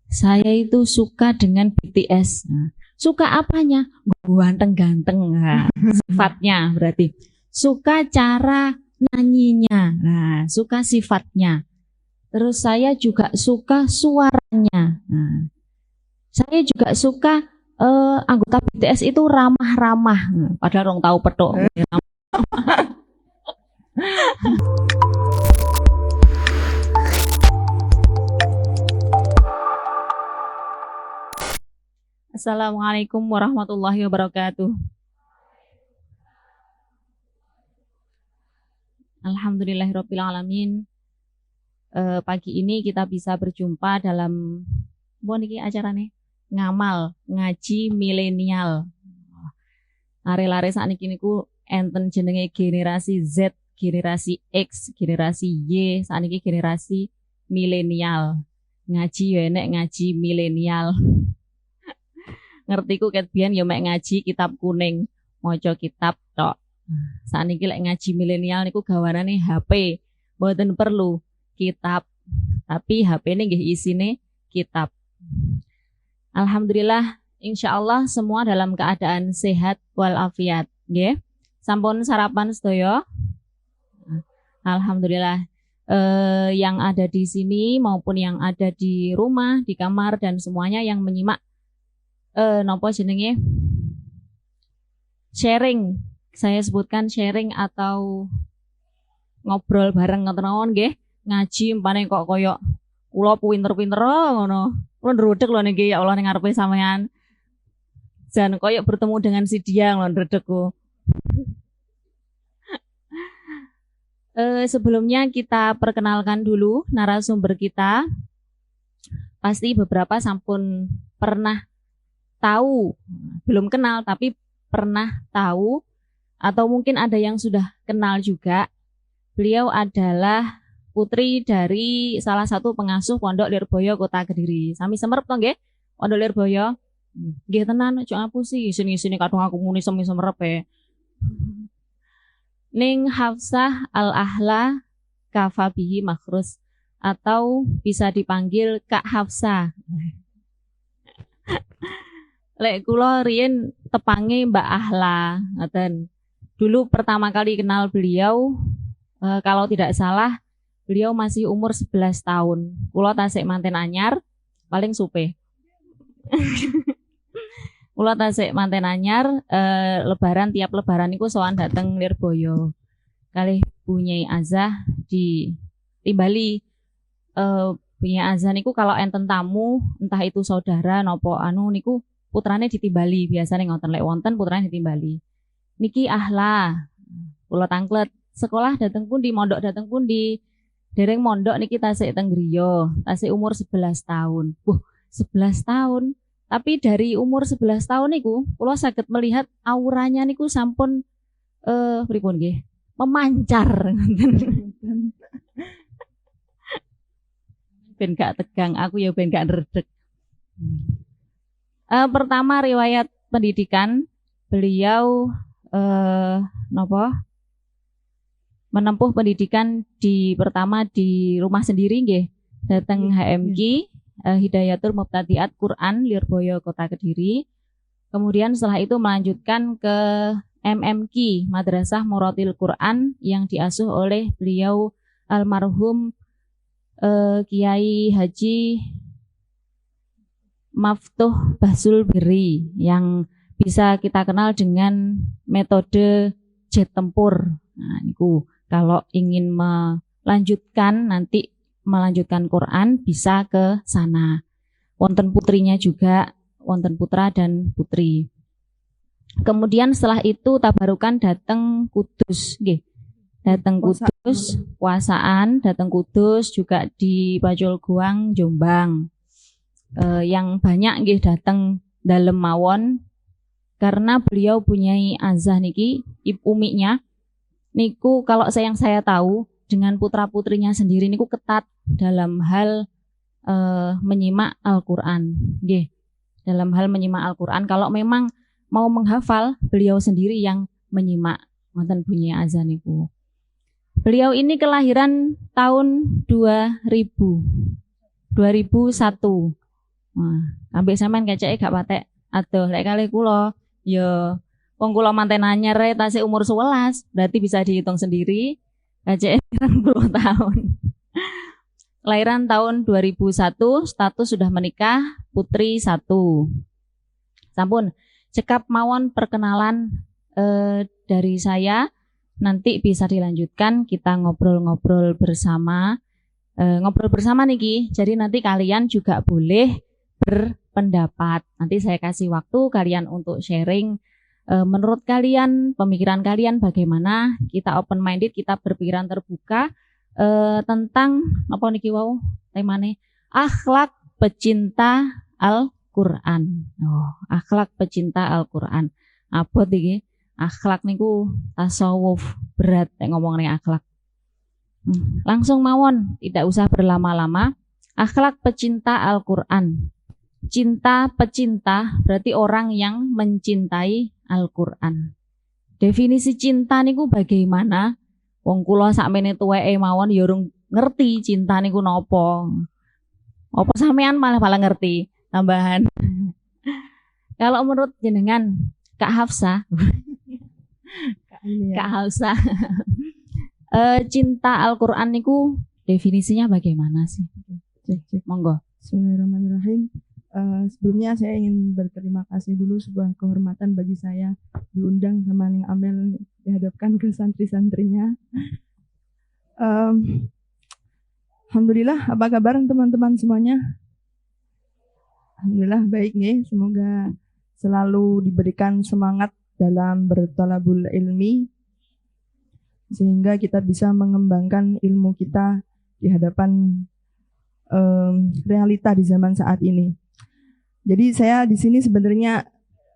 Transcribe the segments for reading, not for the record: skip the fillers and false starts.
Saya itu suka dengan BTS. Nah, suka apanya? Ganteng-ganteng. Nah, sifatnya berarti. Suka cara nyanyinya. Nah, suka sifatnya. Terus saya juga suka suaranya. Nah, saya juga suka anggota BTS itu ramah-ramah. Nah, padahal orang tahu petok. Assalamualaikum warahmatullahi wabarakatuh. Alhamdulillahirabbil alamin. Pagi ini kita bisa berjumpa dalam niki acarane ngamal ngaji milenial. Lare-lare sakniki niku enten jenenge generasi Z, generasi X, generasi Y, sakniki generasi milenial. Ngaji ya enek ngaji milenial. Ngertiku ket biyen ya mek ngaji kitab kuning, maca kitab tok. Sakniki lek ngaji milenial niku gawanane HP, mboten perlu kitab, tapi HP-ne nggih isine kitab. Alhamdulillah, insyaallah semua dalam keadaan sehat walafiat, nggih. Sampun sarapan sedaya? Alhamdulillah. Yang ada di sini maupun yang ada di rumah, di kamar dan semuanya yang menyimak nopo jenenge sharing. Saya sebutkan sharing atau ngobrol bareng ngoten mawon nggih. Ngaji mpane kok koyo kula pinter-pinter ngono. Kula ndredeg lho niki ya Allah ning ngarepe sampean. Jan koyo bertemu dengan si Diang lho ndredegku. Sebelumnya kita perkenalkan dulu narasumber kita. Pasti beberapa sampun pernah tahu, belum kenal tapi pernah tahu atau mungkin ada yang sudah kenal juga. Beliau adalah putri dari salah satu pengasuh Pondok Lirboyo Kota Kediri. Sami semerep to nggih? Pondok Lirboyo. Nggih tenan, ojo ngapusi sini-sini kadung aku muni semi semerep e. Ning Hafsah Al-Ahla Kafabihi Makhrus atau bisa dipanggil Kak Hafsah. Lek kula riyen tepange Mbak Ahla, ngoten. Dulu pertama kali kenal beliau, kalau tidak salah, beliau masih umur 11 tahun. Kula tasik manten anyar, paling supe. Kula tasik manten anyar, lebaran tiap lebaran iku sowan dateng Lirboyo. Kalih Bu Nyai Azah di Bali. Bu Nyai Azah niku kalau enten tamu, entah itu saudara napa anu niku putrane ditimbali, biasane ngoten lek wonten putrane ditimbali. Niki Ahla, kula tangklet sekolah dateng pundi, mondok dateng pundi. Dereng mondok niki tasik teng griya, tasik umur 11 tahun. 11 tahun. Tapi dari umur 11 tahun niku kula saged melihat auranya niku sampun pripun nggih? Memancar. Ben gak tegang, aku ya ben gak nredeg. Pertama riwayat pendidikan beliau menempuh pendidikan pertama di rumah sendiri nggih, dateng HMQ Hidayatul Mubtadiat Quran Lirboyo Kota Kediri. Kemudian setelah itu melanjutkan ke MMQ Madrasah Muratil Quran yang diasuh oleh beliau almarhum Kiai Haji Maftuh Basul Beri yang bisa kita kenal dengan metode jet tempur. Nah, niku kalau ingin melanjutkan Quran bisa ke sana. Wonten putrinya juga, wonten putra dan putri. Kemudian setelah itu tabarukan dateng Kudus, nggih. Dateng Kudus, puasaan, dateng Kudus juga di Bajul Guang, Jombang. Yang banyak nggih dateng dalem mawon karena beliau punya azah niki umiknya niku kalau yang saya tahu dengan putra-putrinya sendiri niku ketat dalam hal menyimak Al-Qur'an. Nggih. Dalam hal menyimak Al-Qur'an kalau memang mau menghafal beliau sendiri yang menyimak. Wonten bunyi azan niku. Beliau ini kelahiran tahun 2001. Wah, ambek sampean keceke gak patek. Aduh, lek kali kula ya wong kula manten anyar tasih umur 11, berarti bisa dihitung sendiri. Keceke 30 tahun. Kelahiran tahun 2001, status sudah menikah, putri 1. Sampun, cekap mawon perkenalan dari saya. Nanti bisa dilanjutkan kita ngobrol-ngobrol bersama. Ngobrol bersama niki. Jadi nanti kalian juga boleh berpendapat. Nanti saya kasih waktu kalian untuk sharing. Menurut kalian, pemikiran kalian bagaimana? Kita open minded, kita berpikiran terbuka tentang apa niki wau temane akhlak pecinta Al-Qur'an. Oh, akhlak pecinta Al-Qur'an. Apa iki? Akhlak niku tasawuf, berat nek ngomong ning akhlak. Langsung mawon, tidak usah berlama-lama. Akhlak pecinta Al-Qur'an. Cinta pecinta berarti orang yang mencintai Al-Qur'an. Definisi cinta niku bagaimana? Wong kula sakmene tuweke mawon ya urung ngerti cinta niku napa. Apa sampean malah ngerti tambahan. Kalau menurut jenengan Kak Hafsah, Kak Hafsah, cinta Al-Qur'an niku definisinya bagaimana sih? Cek. Monggo. Bismillahirrahmanirrahim. Sebelumnya saya ingin berterima kasih dulu, sebuah kehormatan bagi saya diundang sama Ning Amel, dihadapkan ke santri-santrinya. Alhamdulillah, apa kabar teman-teman semuanya? Alhamdulillah baik nih, semoga selalu diberikan semangat dalam berthalabul ilmi sehingga kita bisa mengembangkan ilmu kita di hadapan realita di zaman saat ini. Jadi saya di sini sebenarnya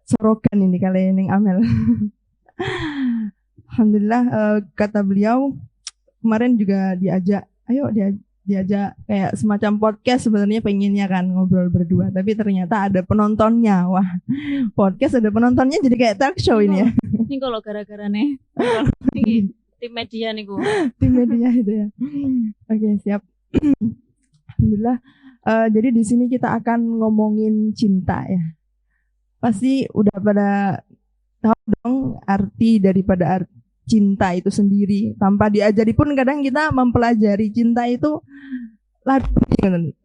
serogan ini kali Ning Amel. Alhamdulillah, kata beliau kemarin juga diajak kayak semacam podcast, sebenarnya pengennya kan ngobrol berdua, tapi ternyata ada penontonnya. Wah, podcast ada penontonnya jadi kayak talk show ini ya. Ini kalau gara-gara nih tim media nih tim media itu ya. Oke, siap. Alhamdulillah. Jadi di sini kita akan ngomongin cinta ya. Pasti udah pada tahu dong arti daripada cinta itu sendiri. Tanpa diajari pun kadang kita mempelajari cinta itu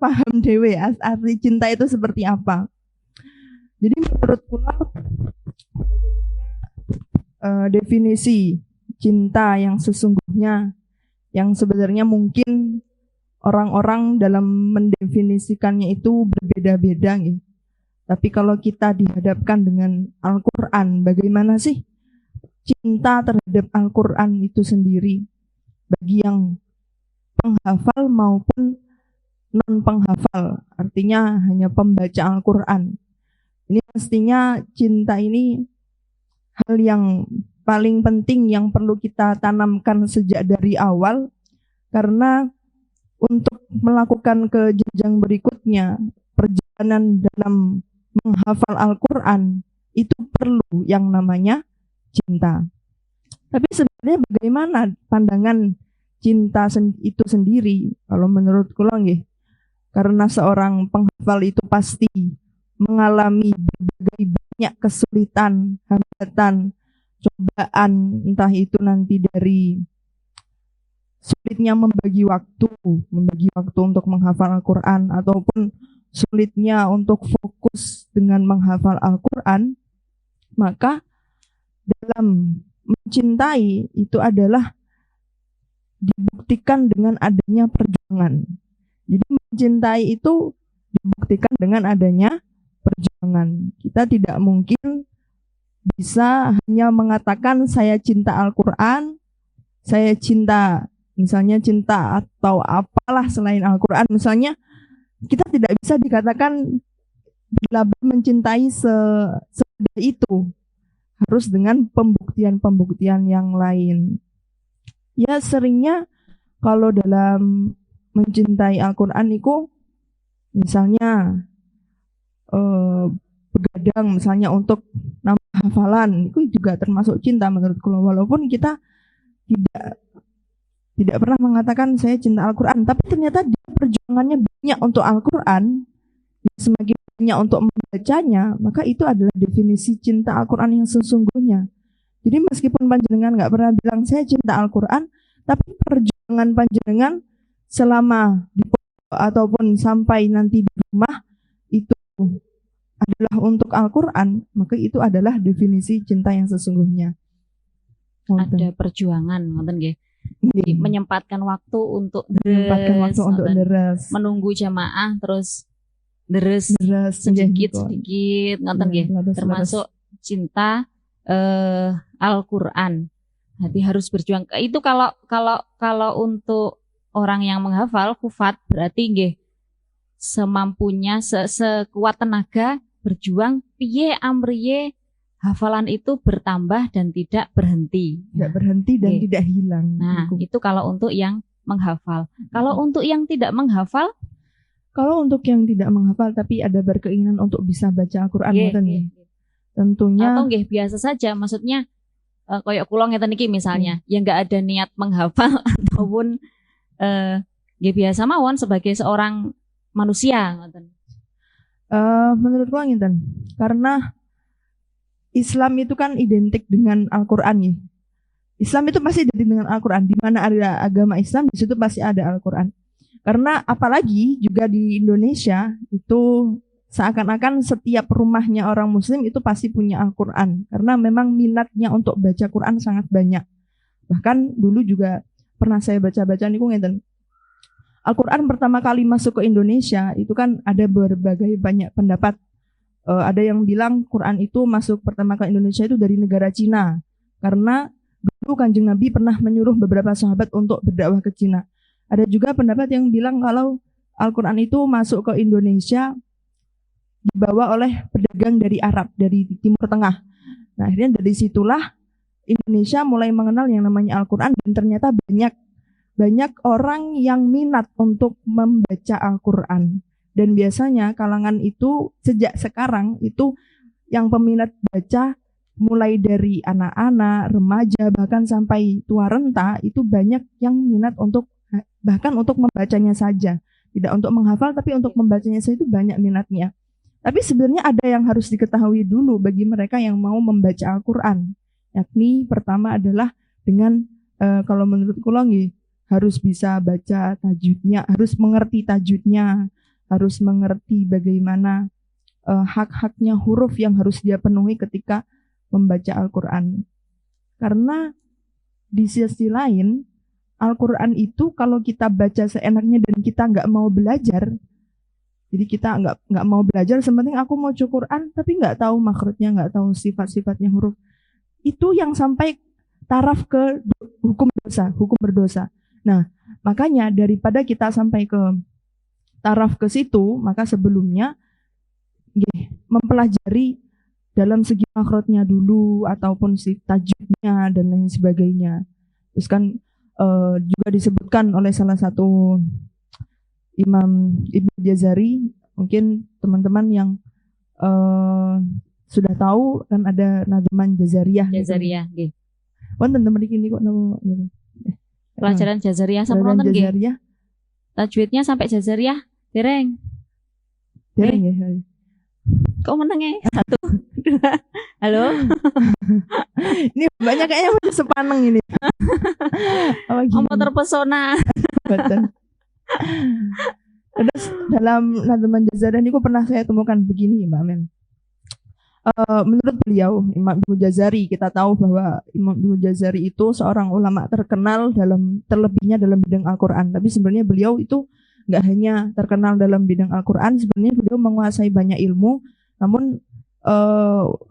paham dewe arti cinta itu seperti apa. Jadi menurut kula definisi cinta yang sesungguhnya, yang sebenarnya mungkin orang-orang dalam mendefinisikannya itu berbeda-beda gitu. Tapi kalau kita dihadapkan dengan Al-Qur'an, bagaimana sih cinta terhadap Al-Qur'an itu sendiri bagi yang penghafal maupun non penghafal, artinya hanya pembaca Al-Qur'an. Ini mestinya cinta ini hal yang paling penting yang perlu kita tanamkan sejak dari awal, karena untuk melakukan ke jenjang berikutnya, perjalanan dalam menghafal Al-Qur'an itu perlu yang namanya cinta. Tapi sebenarnya bagaimana pandangan cinta itu sendiri? Kalau menurut kula nggih, karena seorang penghafal itu pasti mengalami berbagai banyak kesulitan, hambatan, cobaan, entah itu nanti dari sulitnya membagi waktu untuk menghafal Al-Qur'an, ataupun sulitnya untuk fokus dengan menghafal Al-Qur'an. Maka dalam mencintai itu adalah dibuktikan dengan adanya perjuangan. Jadi mencintai itu dibuktikan dengan adanya perjuangan. Kita tidak mungkin bisa hanya mengatakan saya cinta Al-Qur'an, saya cinta misalnya cinta atau apalah selain Al-Qur'an. Misalnya kita tidak bisa dikatakan benar-benar mencintai semudah itu. Harus dengan pembuktian-pembuktian yang lain. Ya seringnya kalau dalam mencintai Al-Qur'an itu misalnya begadang misalnya untuk nambah hafalan, itu juga termasuk cinta menurutku. Walaupun kita tidak pernah mengatakan saya cinta Al-Qur'an, tapi ternyata dia perjuangannya banyak untuk Al-Qur'an. Semakin hanya untuk membacanya, maka itu adalah definisi cinta Al-Quran yang sesungguhnya. Jadi meskipun panjenengan nggak pernah bilang saya cinta Al-Quran, tapi perjuangan panjenengan selama di ataupun sampai nanti di rumah itu adalah untuk Al-Quran, maka itu adalah definisi cinta yang sesungguhnya. Ada perjuangan, ngoten nggih. Menyempatkan waktu untuk deres, menunggu jamaah, terus deres sedikit, ngoten nggih. Termasuk cinta Al-Quran. Jadi harus berjuang. Itu kalau untuk orang yang menghafal kufat, berarti nggih semampunya, sekuat tenaga berjuang piye amriye hafalan itu bertambah dan tidak berhenti. Tidak berhenti dan tidak hilang. Nah, itu kalau untuk yang menghafal. Kalau untuk yang tidak menghafal? Kalau untuk yang tidak menghafal tapi ada berkeinginan untuk bisa baca Al-Quran, tentunya. Atau nggih biasa saja, maksudnya koyok kula ngeten iki misalnya, yang nggak ada niat menghafal ataupun nggih biasa mawon sebagai seorang manusia, ngoten. Menurutku ngeten, karena Islam itu kan identik dengan Al-Quran ya. Islam itu pasti identik dengan Al-Quran. Di mana ada agama Islam, di situ pasti ada Al-Quran. Karena apalagi juga di Indonesia itu seakan-akan setiap rumahnya orang Muslim itu pasti punya Al-Quran. Karena memang minatnya untuk baca Quran sangat banyak. Bahkan dulu juga pernah saya baca-baca niku ngeten. Al-Quran pertama kali masuk ke Indonesia itu kan ada berbagai banyak pendapat. Ada yang bilang Quran itu masuk pertama ke Indonesia itu dari negara Cina. Karena dulu Kanjeng Nabi pernah menyuruh beberapa sahabat untuk berdakwah ke Cina. Ada juga pendapat yang bilang kalau Al-Quran itu masuk ke Indonesia dibawa oleh pedagang dari Arab, dari Timur Tengah. Nah, akhirnya dari situlah Indonesia mulai mengenal yang namanya Al-Quran, dan ternyata banyak orang yang minat untuk membaca Al-Quran. Dan biasanya kalangan itu sejak sekarang itu yang peminat baca mulai dari anak-anak, remaja, bahkan sampai tua renta itu banyak yang minat untuk bahkan untuk membacanya saja. Tidak untuk menghafal tapi untuk membacanya saja itu banyak minatnya. Tapi sebenarnya ada yang harus diketahui dulu bagi mereka yang mau membaca Al-Quran. Yakni pertama adalah dengan kalau menurut kula nggih harus bisa baca tajwidnya, harus mengerti tajwidnya, harus mengerti bagaimana hak-haknya huruf yang harus dia penuhi ketika membaca Al-Quran. Karena di sisi lain, Al-Quran itu kalau kita baca seenaknya dan kita nggak mau belajar, jadi kita nggak mau belajar, sementing aku mau baca Quran tapi nggak tahu makhrajnya, nggak tahu sifat-sifatnya huruf, itu yang sampai taraf ke hukum berdosa. Nah, makanya daripada kita sampai ke taraf ke situ, maka sebelumnya mempelajari dalam segi makhrajnya dulu ataupun si tajwidnya dan lain sebagainya. Terus kan juga disebutkan oleh salah satu Imam Ibnu Jazari, mungkin teman-teman yang sudah tahu kan ada Nadman Jazariyah. Jazariyah nggih. Wonten teman iki kok nama pelajaran Jazariyah sampun wonten nggih. Tajwidnya sampai Jazariyah dereng ya. Kok meneng ya? 1, 2, halo. Ini banyak kayaknya masih sepaneng ini. Kamu terpesona. Betul. Terus dalam Nadman Jazariyah ini pernah saya temukan begini, Mbak Mel. Menurut beliau, Imam Ibnu Jazari, kita tahu bahwa Imam Ibnu Jazari itu seorang ulama terkenal terlebihnya dalam bidang Al-Quran. Tapi sebenarnya beliau itu nggak hanya terkenal dalam bidang Al-Quran, sebenarnya beliau menguasai banyak ilmu. Namun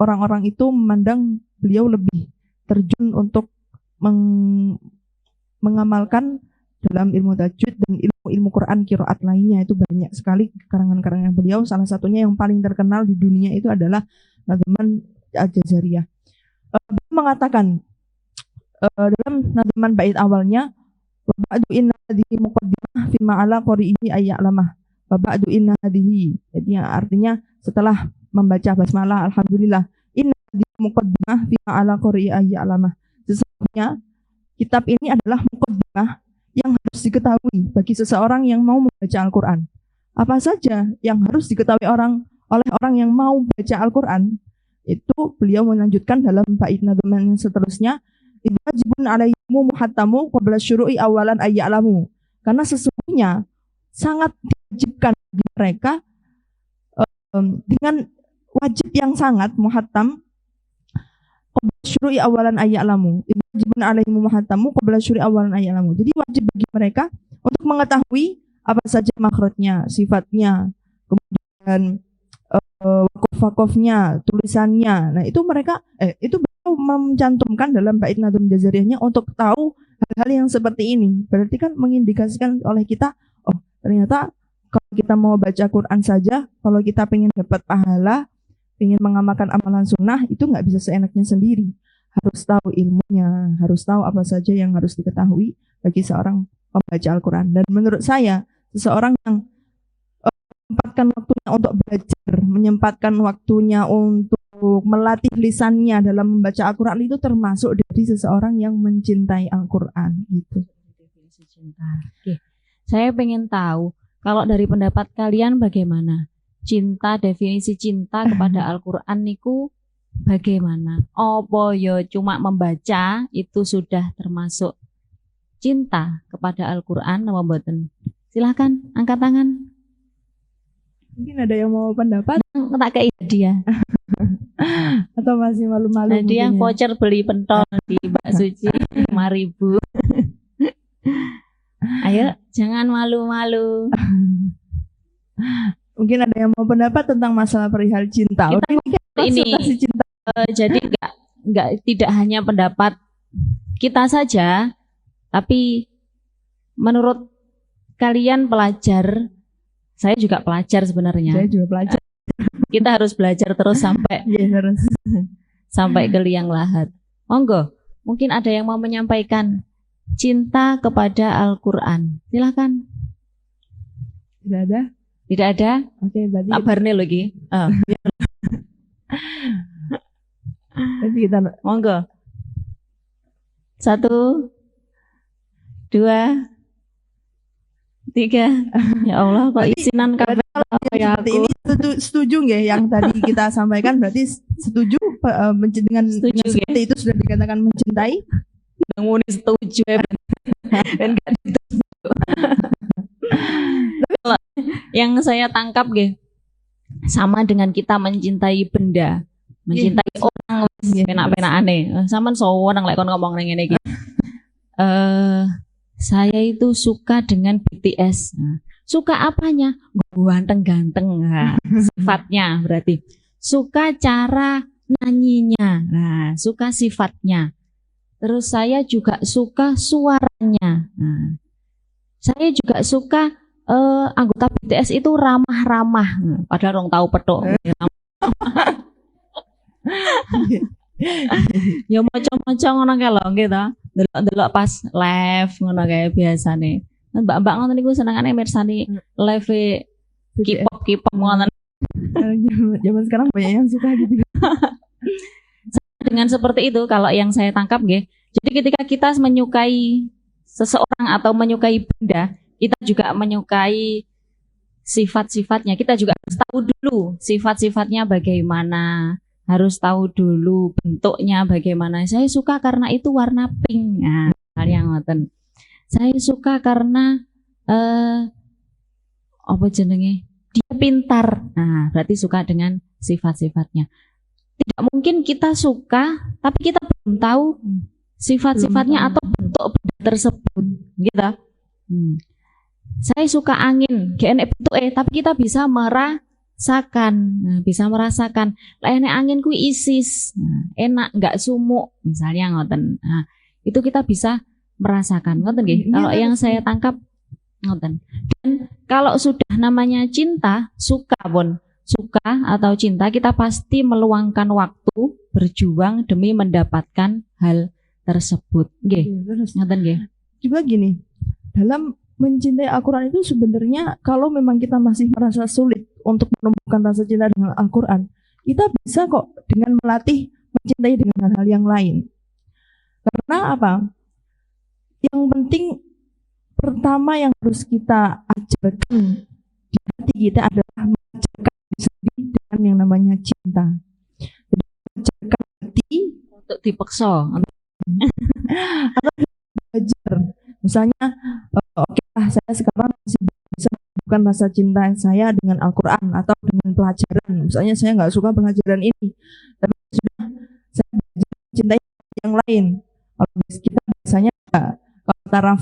orang-orang itu memandang beliau lebih terjun untuk mengamalkan dalam ilmu tajwid dan ilmu Quran qiraat lainnya. Itu banyak sekali karangan-karangan beliau. Salah satunya yang paling terkenal di dunia itu adalah Nadman Al-Jazariyah. Beliau mengatakan dalam Nadman bait awalnya, wa ba'du inna hadhihi muqaddimah fi ma'ala qari'ihi ayya'lamah. Wa ba'du inna hadhihi, jadi artinya setelah membaca basmalah alhamdulillah, inna hadhihi muqaddimah fi ma'ala qari'ihi ayya'lamah. Sesungguhnya kitab ini adalah muqaddimah yang harus diketahui bagi seseorang yang mau membaca Al-Quran. Apa saja yang harus diketahui oleh orang yang mau baca Al-Quran. Itu beliau melanjutkan dalam bait nadhum yang seterusnya, wajibun alaihimu muhattamu qabla syuru'i awalan ayya'lamu. Karena sesungguhnya sangat diwajibkan bagi mereka dengan wajib yang sangat muhattam qabla syuru'i awalan ayya'lamu. Wajibun alaihimu muhattamu qabla syuru'i awalan ayya'lamu. Jadi wajib bagi mereka untuk mengetahui apa saja makhrajnya, sifatnya, kemudian wakaf-wakafnya, tulisannya. Nah, itu mereka itu beliau mencantumkan dalam bait nadhum jazariyahnya untuk tahu hal-hal yang seperti ini. Berarti kan mengindikasikan oleh kita, oh ternyata kalau kita mau baca Quran saja, kalau kita pengen dapat pahala, pengen mengamalkan amalan sunnah, itu nggak bisa seenaknya sendiri. Harus tahu ilmunya, harus tahu apa saja yang harus diketahui bagi seorang pembaca Al-Quran. Dan menurut saya, seseorang yang menyempatkan waktunya untuk belajar, menyempatkan waktunya untuk melatih lisannya dalam membaca Al-Quran, itu termasuk dari seseorang yang mencintai Al-Quran gitu. Definisi cinta. Oke. Saya pengen tahu kalau dari pendapat kalian bagaimana? Cinta, definisi cinta kepada Al-Quran niku bagaimana? Opo yo cuma membaca itu sudah termasuk cinta kepada Al-Quran apa mboten? Silahkan angkat tangan. Mungkin ada yang mau pendapat? Tak kayak dia. Atau masih malu-malu? Nah, dia voucher beli pentol di Mbak Suci 5.000. Ayo, jangan malu-malu. Mungkin ada yang mau pendapat tentang masalah perihal cinta. Ini cinta. Jadi tidak hanya pendapat kita saja, tapi menurut kalian pelajar, saya juga pelajar sebenarnya. Saya juga pelajar. Kita harus belajar terus sampai harus. sampai ke liang lahat. Monggo, mungkin ada yang mau menyampaikan cinta kepada Al-Quran. Silakan. Tidak ada? Tidak ada? Oke, berarti kabarnya lagi. Berarti kita monggo. 1, 2, 3. Ya Allah, kok isinan kabeh ya aku. Ini setuju nggih yang tadi kita sampaikan, berarti setuju dengan seperti itu sudah dikatakan mencintai? Muni setuju dan enggak setuju. Yang saya tangkap nggih sama dengan kita mencintai benda, mencintai orang penak-penakane. Sampeyan sowan lek kon ngomong nang ngene iki. Saya itu suka dengan BTS. Nah, suka apanya? Ganteng-ganteng. Nah, sifatnya berarti. Suka cara nyanyinya. Nah, suka sifatnya. Terus saya juga suka suaranya. Nah, saya juga suka anggota BTS itu ramah-ramah. Nah, padahal orang tahu petok. Ya macam-macam ngono kae lho gitu. Delok pas live ngono kae biasane. Mbak-mbak ngoten niku senengane mirsani live K-pop ngoten. Zaman sekarang banyak yang suka gitu. Dengan seperti itu kalau yang saya tangkap nggih. Jadi ketika kita menyukai seseorang atau menyukai benda, kita juga menyukai sifat-sifatnya. Kita juga harus tahu dulu sifat-sifatnya bagaimana. Harus tahu dulu bentuknya bagaimana. Saya suka karena itu warna pink. Nah, hal yang ngoten. Saya suka karena apa jenenge? Dia pintar. Nah, berarti suka dengan sifat-sifatnya. Tidak mungkin kita suka tapi kita belum tahu sifat-sifatnya atau bentuk benda tersebut, gitu. Saya suka angin, gak enek bentuke, tapi kita bisa merasakan. Nah, bisa merasakan. Lah enek angin kuwi isis. Nah, enak, enggak sumuk, misalnya ngoten. Nah, itu kita bisa merasakan, ngoten nggih. Kalau yang saya tangkap ngoten. Dan kalau sudah namanya cinta, suka atau cinta, kita pasti meluangkan waktu berjuang demi mendapatkan hal tersebut. Nggih. Ngoten nggih. Juga gini, dalam mencintai Al-Quran itu sebenarnya kalau memang kita masih merasa sulit untuk menumbuhkan rasa cinta dengan Al-Quran, kita bisa kok dengan melatih mencintai dengan hal-hal yang lain. Karena apa? Yang penting pertama yang harus kita ajarkan di hati kita adalah mengajarkan diri namanya cinta. Jadi mengajarkan hati untuk dipaksa. atau belajar. Misalnya, oke lah, saya sekarang masih bisa bukan rasa cinta saya dengan Al-Quran atau dengan pelajaran. Misalnya saya nggak suka pelajaran ini, tapi sudah saya belajar cintai yang lain. Kalau kita biasanya kalau taraf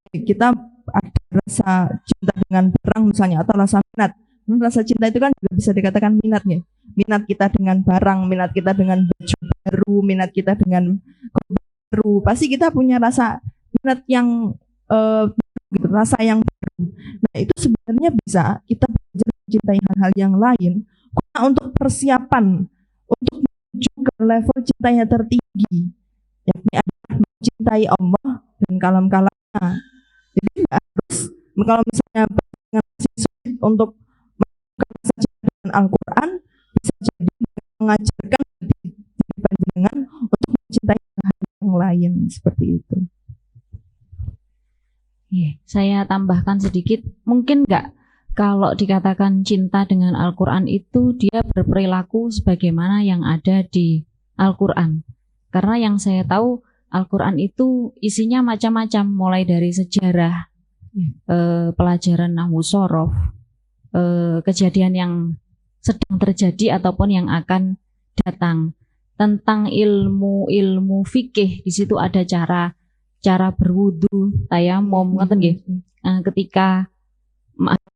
kita ada rasa cinta dengan barang misalnya atau rasa minat. Rasa cinta itu kan juga bisa dikatakan minatnya. Minat kita dengan barang, minat kita dengan baju baru, minat kita dengan baru. Pasti kita punya rasa minat yang gitu, rasa yang baru. Nah, itu sebenarnya bisa kita belajar mencintai hal-hal yang lain karena untuk persiapan untuk menuju ke level cintanya tertinggi, yakni adalah mencintai Allah dan kalam-kalamnya. Jadi nggak harus, kalau misalnya masih sulit untuk melakukan rasa cinta dengan Al-Quran, bisa jadi mengajarkan diri panjenengan untuk mencintai hal yang lain seperti itu. Saya tambahkan sedikit, mungkin nggak kalau dikatakan cinta dengan Al-Quran itu dia berperilaku sebagaimana yang ada di Al-Quran. Karena yang saya tahu Al-Quran itu isinya macam-macam, mulai dari sejarah, pelajaran nahwu shorof, kejadian yang sedang terjadi ataupun yang akan datang, tentang ilmu fikih. Di situ ada cara berwudu, tayamum, ngoten nggih. Ketika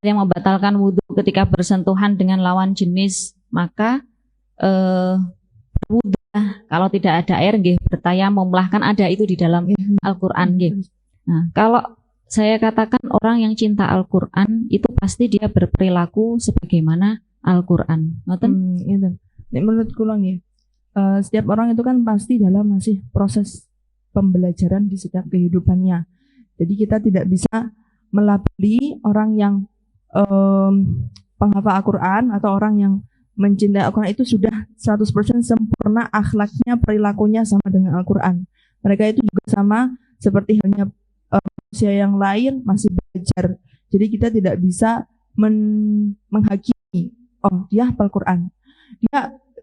yang membatalkan wudu ketika bersentuhan dengan lawan jenis, maka berwudu. Kalau tidak ada air nggih bertayamum lah, kan ada itu di dalam Al-Qur'an nggih. Nah, kalau saya katakan orang yang cinta Al-Qur'an itu pasti dia berperilaku sebagaimana Al-Qur'an. Ngoten? Itu. Menurut kula nggih, setiap orang itu kan pasti dalam masih proses pembelajaran di setiap kehidupannya. Jadi kita tidak bisa melabeli orang yang penghafal Al-Quran atau orang yang mencintai Al-Quran itu sudah 100% sempurna akhlaknya, perilakunya sama dengan Al-Quran. Mereka itu juga sama seperti halnya manusia yang lain, masih belajar. Jadi kita tidak bisa menghakimi, oh dia hafal Quran,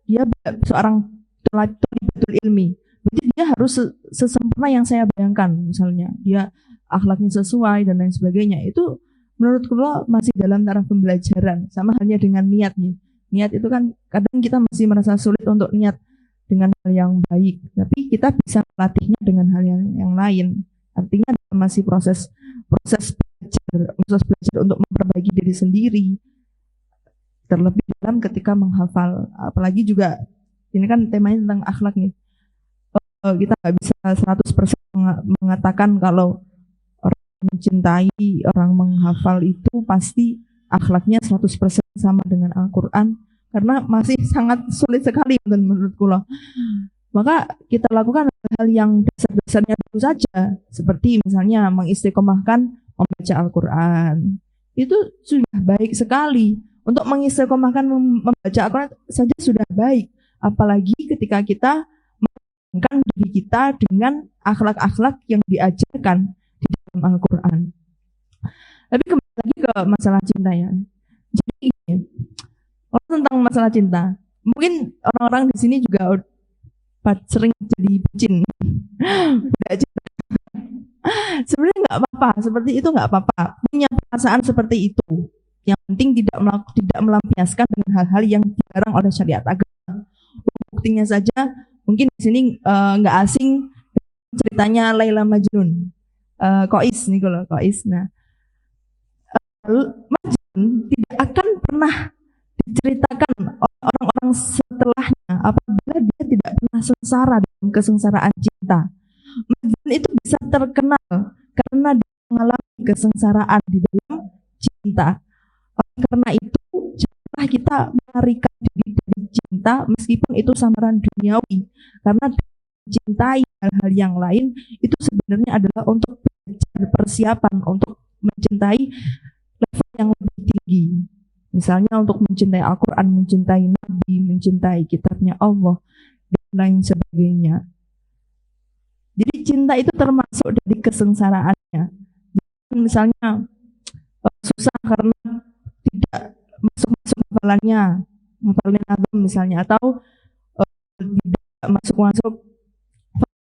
dia seorang thalibatul ilmi, berarti dia harus sesempurna yang saya bayangkan. Misalnya dia akhlaknya sesuai dan lain sebagainya. Itu menurut kula masih dalam taraf pembelajaran. Sama halnya dengan niatnya. Niat itu kan kadang kita masih merasa sulit untuk niat dengan hal yang baik, tapi kita bisa melatihnya dengan hal yang lain. Artinya masih proses belajar untuk memperbaiki diri sendiri. Terlebih dalam ketika menghafal, apalagi juga ini kan temanya tentang akhlak nih. Kita nggak bisa 100% mengatakan kalau orang mencintai, orang menghafal itu pasti akhlaknya 100% sama dengan Al-Quran, karena masih sangat sulit sekali menurut kula. Maka kita lakukan hal yang dasar-dasarnya dulu saja, seperti misalnya mengistiqomahkan membaca Al-Quran. Itu sudah baik sekali. Untuk mengistiqomahkan membaca Al-Quran saja sudah baik, apalagi ketika kita menggabungkan diri kita dengan akhlak-akhlak yang diajarkan di dalam Al-Quran. Tapi kembali lagi ke masalah cinta ya. Jadi tentang masalah cinta, mungkin orang-orang di sini juga sering jadi bucin. Sebenarnya nggak apa-apa, seperti itu nggak apa-apa. Punya perasaan seperti itu. Yang penting tidak melampiaskan dengan hal-hal yang dilarang oleh syariat agama. Buktinya saja, mungkin di sini nggak asing ceritanya Laila Majnun, Kois nih kalau Kois. Nah, Majnun tidak akan pernah diceritakan oleh orang-orang setelahnya apabila dia tidak pernah sengsara dalam kesengsaraan cinta. Majnun itu bisa terkenal karena dia mengalami kesengsaraan di dalam cinta. Karena itu, janganlah kita melarikan diri dari cinta meskipun itu samaran duniawi. Karena mencintai hal-hal yang lain itu sebenarnya adalah untuk belajar persiapan untuk mencintai level yang lebih tinggi. Misalnya untuk mencintai Al-Quran, mencintai Nabi, mencintai kitabnya Allah, dan lain sebagainya. Jadi cinta itu termasuk dari kesengsaraannya. Jadi misalnya susah karena tidak masuk hafalannya, ngafalin nazam misalnya, atau tidak masuk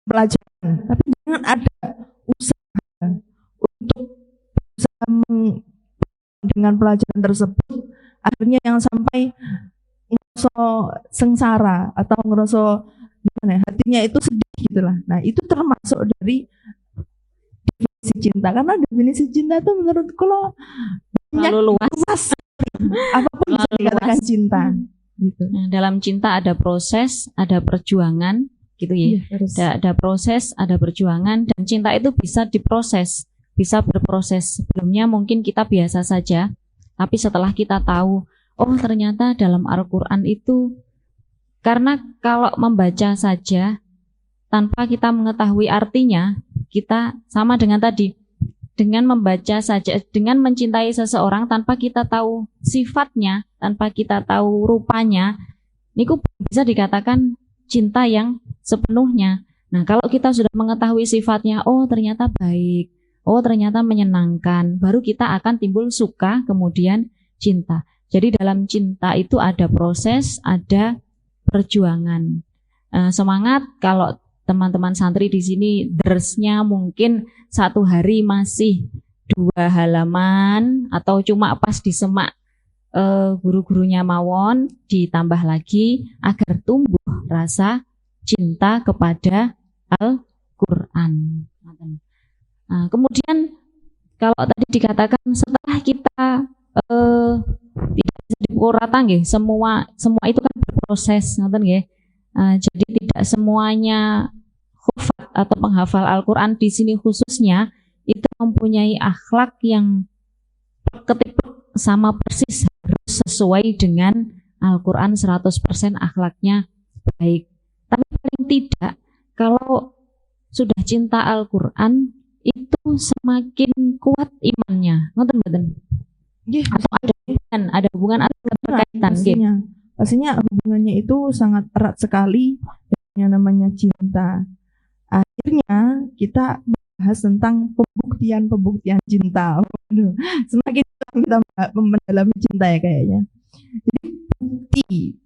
pelajaran, tapi jangan ada usaha untuk berusaha dengan pelajaran tersebut, akhirnya yang sampai ngerasa sengsara atau ngerasa gimana ya, hatinya itu sedih gitulah. Nah, itu termasuk dari definisi cinta, karena definisi cinta itu menurutku loh terlalu luas. Apapun bisa dikatakan cinta gitu. Nah, dalam cinta ada proses, ada perjuangan gitu ya. Ada proses, ada perjuangan, dan cinta itu bisa diproses, bisa berproses. Sebelumnya mungkin kita biasa saja, tapi setelah kita tahu, oh ternyata dalam Al-Quran itu, karena kalau membaca saja tanpa kita mengetahui artinya, kita sama dengan tadi, dengan membaca saja, dengan mencintai seseorang tanpa kita tahu sifatnya, tanpa kita tahu rupanya, ini bisa dikatakan cinta yang sepenuhnya. Nah, kalau kita sudah mengetahui sifatnya, oh ternyata baik, oh ternyata menyenangkan, baru kita akan timbul suka, kemudian cinta. Jadi dalam cinta itu ada proses, ada perjuangan. Semangat kalau teman-teman santri di sini dersnya mungkin satu hari masih 2 halaman atau cuma pas di semak guru-gurunya mawon, ditambah lagi agar tumbuh rasa cinta kepada Al-Quran. Kemudian kalau tadi dikatakan setelah kita tidak bisa dipukul rata nggih, semua itu kan berproses, ngoten nggih. Jadi tidak semuanya hufat atau penghafal Al-Quran di sini khususnya itu mempunyai akhlak yang ketip sama persis, harus sesuai dengan Al-Quran 100% akhlaknya baik. Tapi paling tidak kalau sudah cinta Al-Quran itu semakin kuat imannya, ngoten-ngoten. Ada hubungan atau berkaitan gitu. Pastinya hubungannya itu sangat erat sekali dengan yang namanya cinta. Akhirnya kita bahas tentang pembuktian cinta. Semakin kita mendalami cinta ya kayaknya. Jadi bukti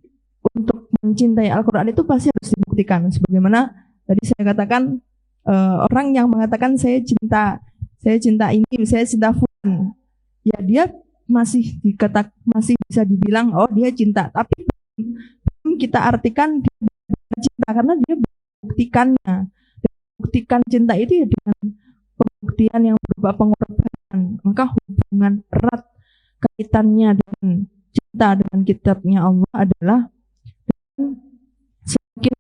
untuk mencintai Al-Quran itu pasti harus dibuktikan. Sebagaimana tadi saya katakan, orang yang mengatakan saya cinta ini, saya cinta fulan, ya dia masih bisa dibilang oh dia cinta, tapi belum kita artikan dia cinta karena dia membuktikannya. Buktikan cinta itu ya dengan pembuktian yang berupa pengorbanan. Maka hubungan erat kaitannya dengan cinta dengan kitabnya Allah adalah dengan semakin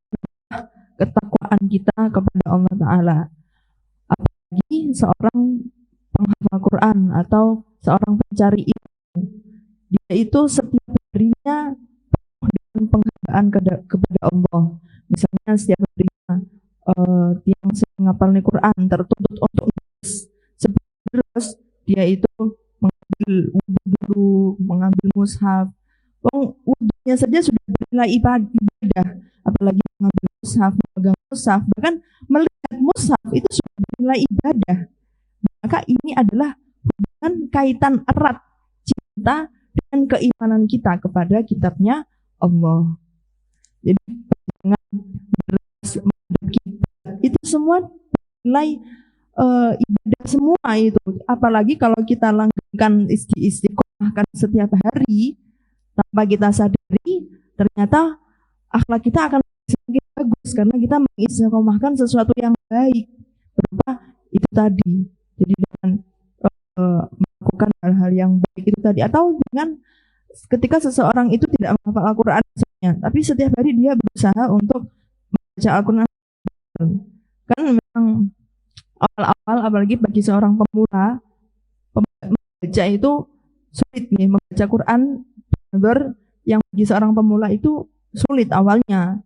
ketakwaan kita kepada Allah Ta'ala. Apalagi seorang penghafal Quran atau seorang pencari ilmu, dia itu setiap harinya dengan penghambaan kepada Allah. Misalnya setiap harinya yang menghafal Quran tertuntut untuk terus dia itu mengambil wudhu dulu, mengambil mushaf. Wudhunya saja sudah bernilai ibadah, apalagi mengambil mushaf, memegang mushaf, bahkan melihat mushaf itu sudah bernilai ibadah. Maka ini adalah hubungan kaitan erat cinta dengan keimanan kita kepada kitabnya Allah. Jadi dengan itu semua nilai ibadah semua itu. Apalagi kalau kita langgengkan istiqomahkan setiap hari tanpa kita sadari, ternyata akhlak kita akan semakin bagus karena kita mengistiqomahkan sesuatu yang baik berupa itu tadi. Jadi dengan melakukan hal-hal yang baik itu tadi, atau dengan ketika seseorang itu tidak menghafal Al-Quran misalnya, tapi setiap hari dia berusaha untuk membaca Al-Quran. Kan memang awal-awal apalagi bagi seorang pemula membaca itu sulit nih, membaca Quran benar yang bagi seorang pemula itu sulit awalnya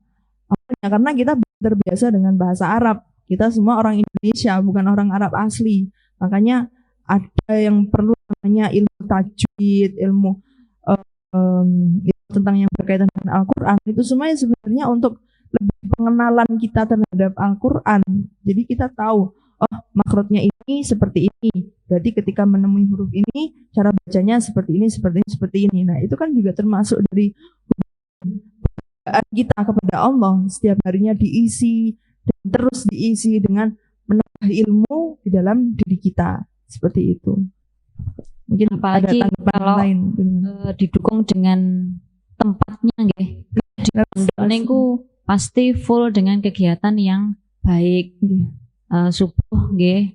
karena kita terbiasa dengan bahasa Arab. Kita semua orang Indonesia, bukan orang Arab asli. Makanya ada yang perlu namanya ilmu tajwid, ilmu tentang yang berkaitan dengan Al-Quran. Itu semuanya sebenarnya untuk lebih pengenalan kita terhadap Al-Quran. Jadi kita tahu, oh makrotnya ini seperti ini. Berarti ketika menemui huruf ini, cara bacanya seperti ini, seperti ini, seperti ini. Nah, itu kan juga termasuk dari kita kepada Allah. Setiap harinya diisi dan terus diisi dengan menambah ilmu di dalam diri kita. Seperti itu. Mungkin apalagi ada tanggapan kalau lain. didukung dengan tempatnya nggih. Di pondok niku pasti full dengan kegiatan yang baik. Subuh nggih,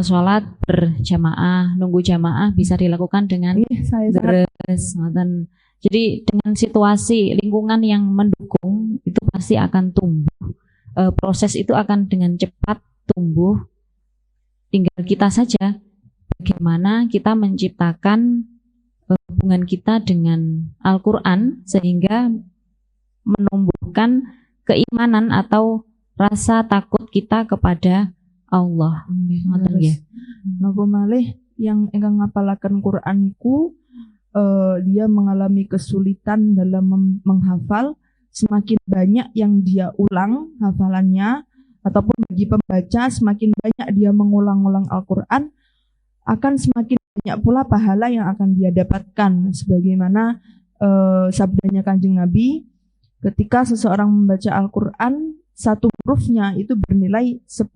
sholat berjamaah, nunggu jamaah bisa dilakukan dengan deres, ngoten. Jadi dengan situasi lingkungan yang mendukung itu pasti akan tumbuh. Proses itu akan dengan cepat tumbuh. Tinggal kita saja bagaimana kita menciptakan hubungan kita dengan Al-Quran sehingga menumbuhkan keimanan atau rasa takut kita kepada Allah. Ngoten nggih. Napa malih yang ingkang ngapalaken Quran iku dia mengalami kesulitan dalam menghafal, semakin banyak yang dia ulang hafalannya, ataupun bagi pembaca semakin banyak dia mengulang-ulang Al-Quran, akan semakin banyak pula pahala yang akan dia dapatkan. Sebagaimana sabdanya Kanjeng Nabi, ketika seseorang membaca Al-Quran, satu hurufnya itu bernilai 10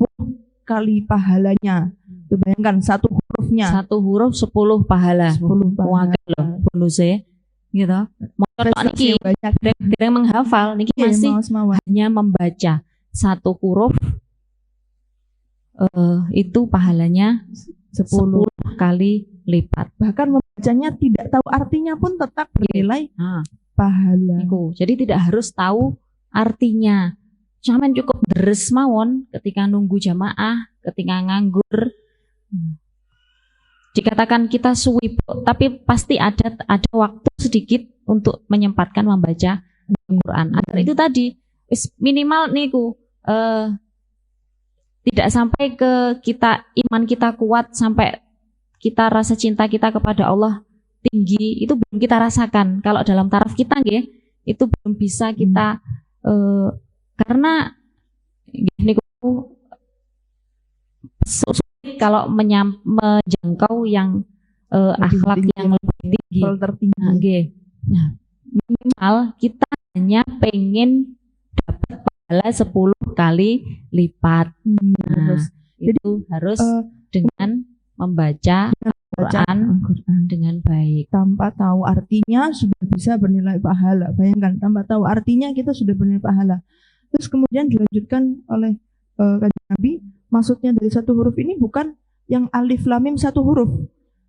kali pahalanya. Itu bayangkan satu hurufnya. Satu huruf 10 pahala. 10 pahala. Wah, loh bonusnya gitu. Motor niki dereng menghafal niki masih hanya membaca satu huruf itu pahalanya 10 kali lipat. Bahkan membacanya tidak tahu artinya pun tetap bernilai pahala. Niku. Jadi tidak harus tahu artinya. Cuman cukup deres mawon ketika nunggu jamaah, ketika nganggur. Dikatakan kita suwi, tapi pasti ada waktu sedikit untuk menyempatkan membaca Al-Quran. Agar itu tadi minimal niku tidak sampai ke kita iman kita kuat sampai kita rasa cinta kita kepada Allah tinggi, itu belum kita rasakan. Kalau dalam taraf kita nggih, itu belum bisa kita karena niku sulit kalau menjangkau yang akhlak yang lebih tinggi. Tertinggi. Nah, minimal kita hanya pengen dapat pahala 10 kali lipat. Itu harus dengan membaca Al-Quran dengan baik. Tanpa tahu artinya sudah bisa bernilai pahala. Bayangkan, tanpa tahu artinya kita sudah bernilai pahala. Terus kemudian dilanjutkan oleh Kanjeng Nabi, maksudnya dari satu huruf ini bukan yang alif lam mim satu huruf,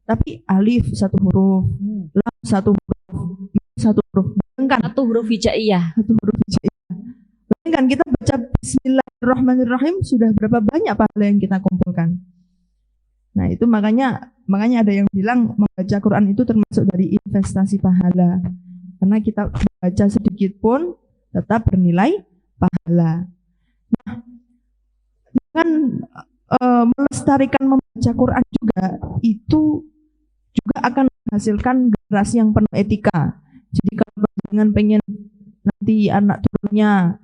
tapi alif satu huruf, lam satu huruf, mim satu huruf. Bayangkan, satu huruf hijaiyah. Satu huruf hijaiyah. Bayangkan kita baca Bismillahirrahmanirrahim sudah berapa banyak pahala yang kita kumpulkan. Nah, itu makanya ada yang bilang membaca Quran itu termasuk dari investasi pahala. Karena kita baca sedikit pun tetap bernilai pahala. Nah, dengan melestarikan membaca Quran juga itu juga akan menghasilkan generasi yang penuh etika. Jadi kalau dengan pengen nanti anak turunnya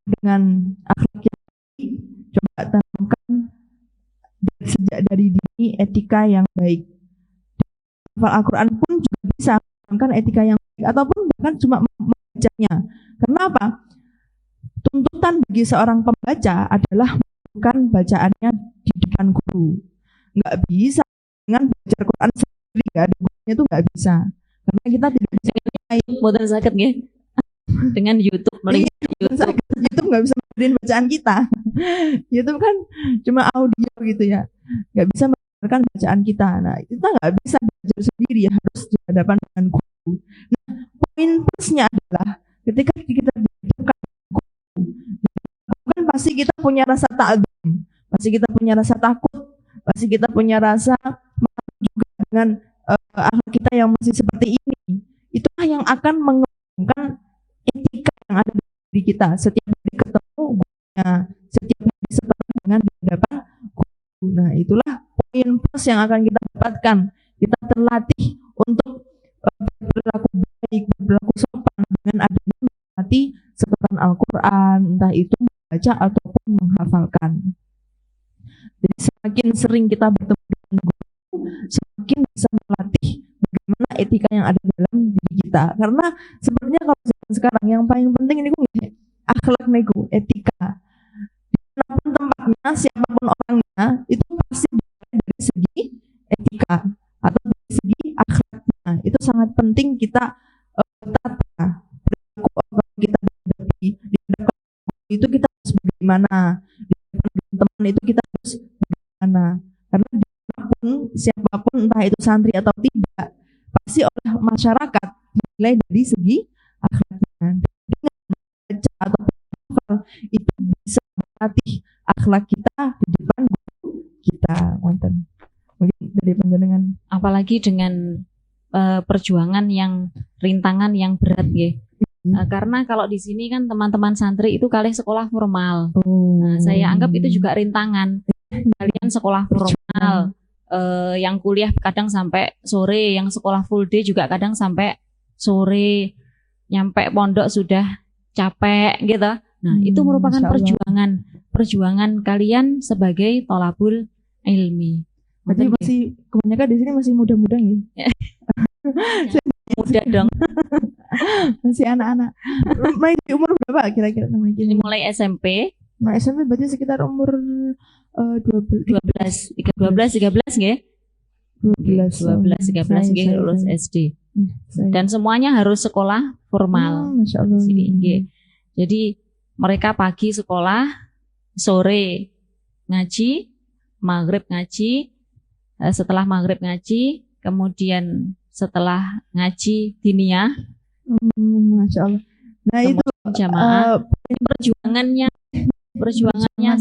dengan akhlak yang baik, coba tanamkan sejak dari dini etika yang baik. Hafal Al-Quran pun juga bisa tanamkan etika yang baik, ataupun bahkan cuma membacanya. Karena apa? Tuntutan bagi seorang pembaca adalah melakukan bacaannya di depan guru. Nggak bisa dengan belajar Quran sendiri, nggak ada gurunya, itu nggak bisa. Karena kita tidak bisa modern sakit nggih. Dengan YouTube, YouTube nggak bisa mendengarin bacaan kita. YouTube kan cuma audio gitu ya, nggak bisa mendengarkan bacaan kita. Nah, kita nggak bisa belajar sendiri, harus di hadapan dengan guru. Nah, poin plusnya adalah ketika kita dihadapkan guru, kan pasti kita punya rasa ta'zim, pasti kita punya rasa takut, pasti kita punya rasa malu juga dengan akhlak kita yang masih seperti ini. Itulah yang akan mengembangkan etika yang ada di diri kita. Setiap kali ketemu gurunya, setiap kali setelah dengan di hadapan guru. Nah, itulah poin plus yang akan kita dapatkan. Kita terlatih untuk berlaku baik, berlaku sopan dengan adanya melatih setoran Al-Quran, entah itu membaca ataupun menghafalkan. Jadi semakin sering kita bertemu dengan guru, semakin bisa melatih bagaimana etika yang ada dalam diri kita. Karena sebenarnya kalau sekarang yang paling penting ini akhlak nego, etika. Dimanapun tempatnya, siapapun orangnya, itu pasti dari segi etika atau dari segi akhlaknya. Itu sangat penting kita tata perilaku kita menghadapi di hadapan itu kita harus bagaimana, di hadapan teman itu kita harus bagaimana. Karena dimanapun siapapun entah itu santri atau tidak, pasti oleh masyarakat dinilai dari segi akhlaknya. Dengan membaca atau beramal itu bisa melatih akhlak kita di depan guru kita. Wonten. Mungkin dari panjenengan. Apalagi dengan perjuangan yang rintangan yang berat ya. Karena kalau di sini kan teman-teman santri itu kalian sekolah formal. Saya anggap itu juga rintangan. Kalian sekolah formal, yang kuliah kadang sampai sore, yang sekolah full day juga kadang sampai sore, nyampe pondok sudah capek gitu. Nah, itu merupakan perjuangan kalian sebagai tholabul ilmi. Berarti masih kebanyakan di sini masih muda-muda ya? Muda dong. Masih anak-anak. Mulai umur berapa kira-kira namanya? Jadi mulai SMP. Nah, SMP berarti sekitar umur 12, 13 nggih. 12 13 nggih lulus SD. Dan semuanya harus sekolah formal. Masya Allah. Jadi mereka pagi sekolah, sore ngaji, maghrib ngaji, setelah maghrib ngaji, kemudian setelah ngaji diniyah. Masya Allah. Nah itu jamaah. Perjuangannya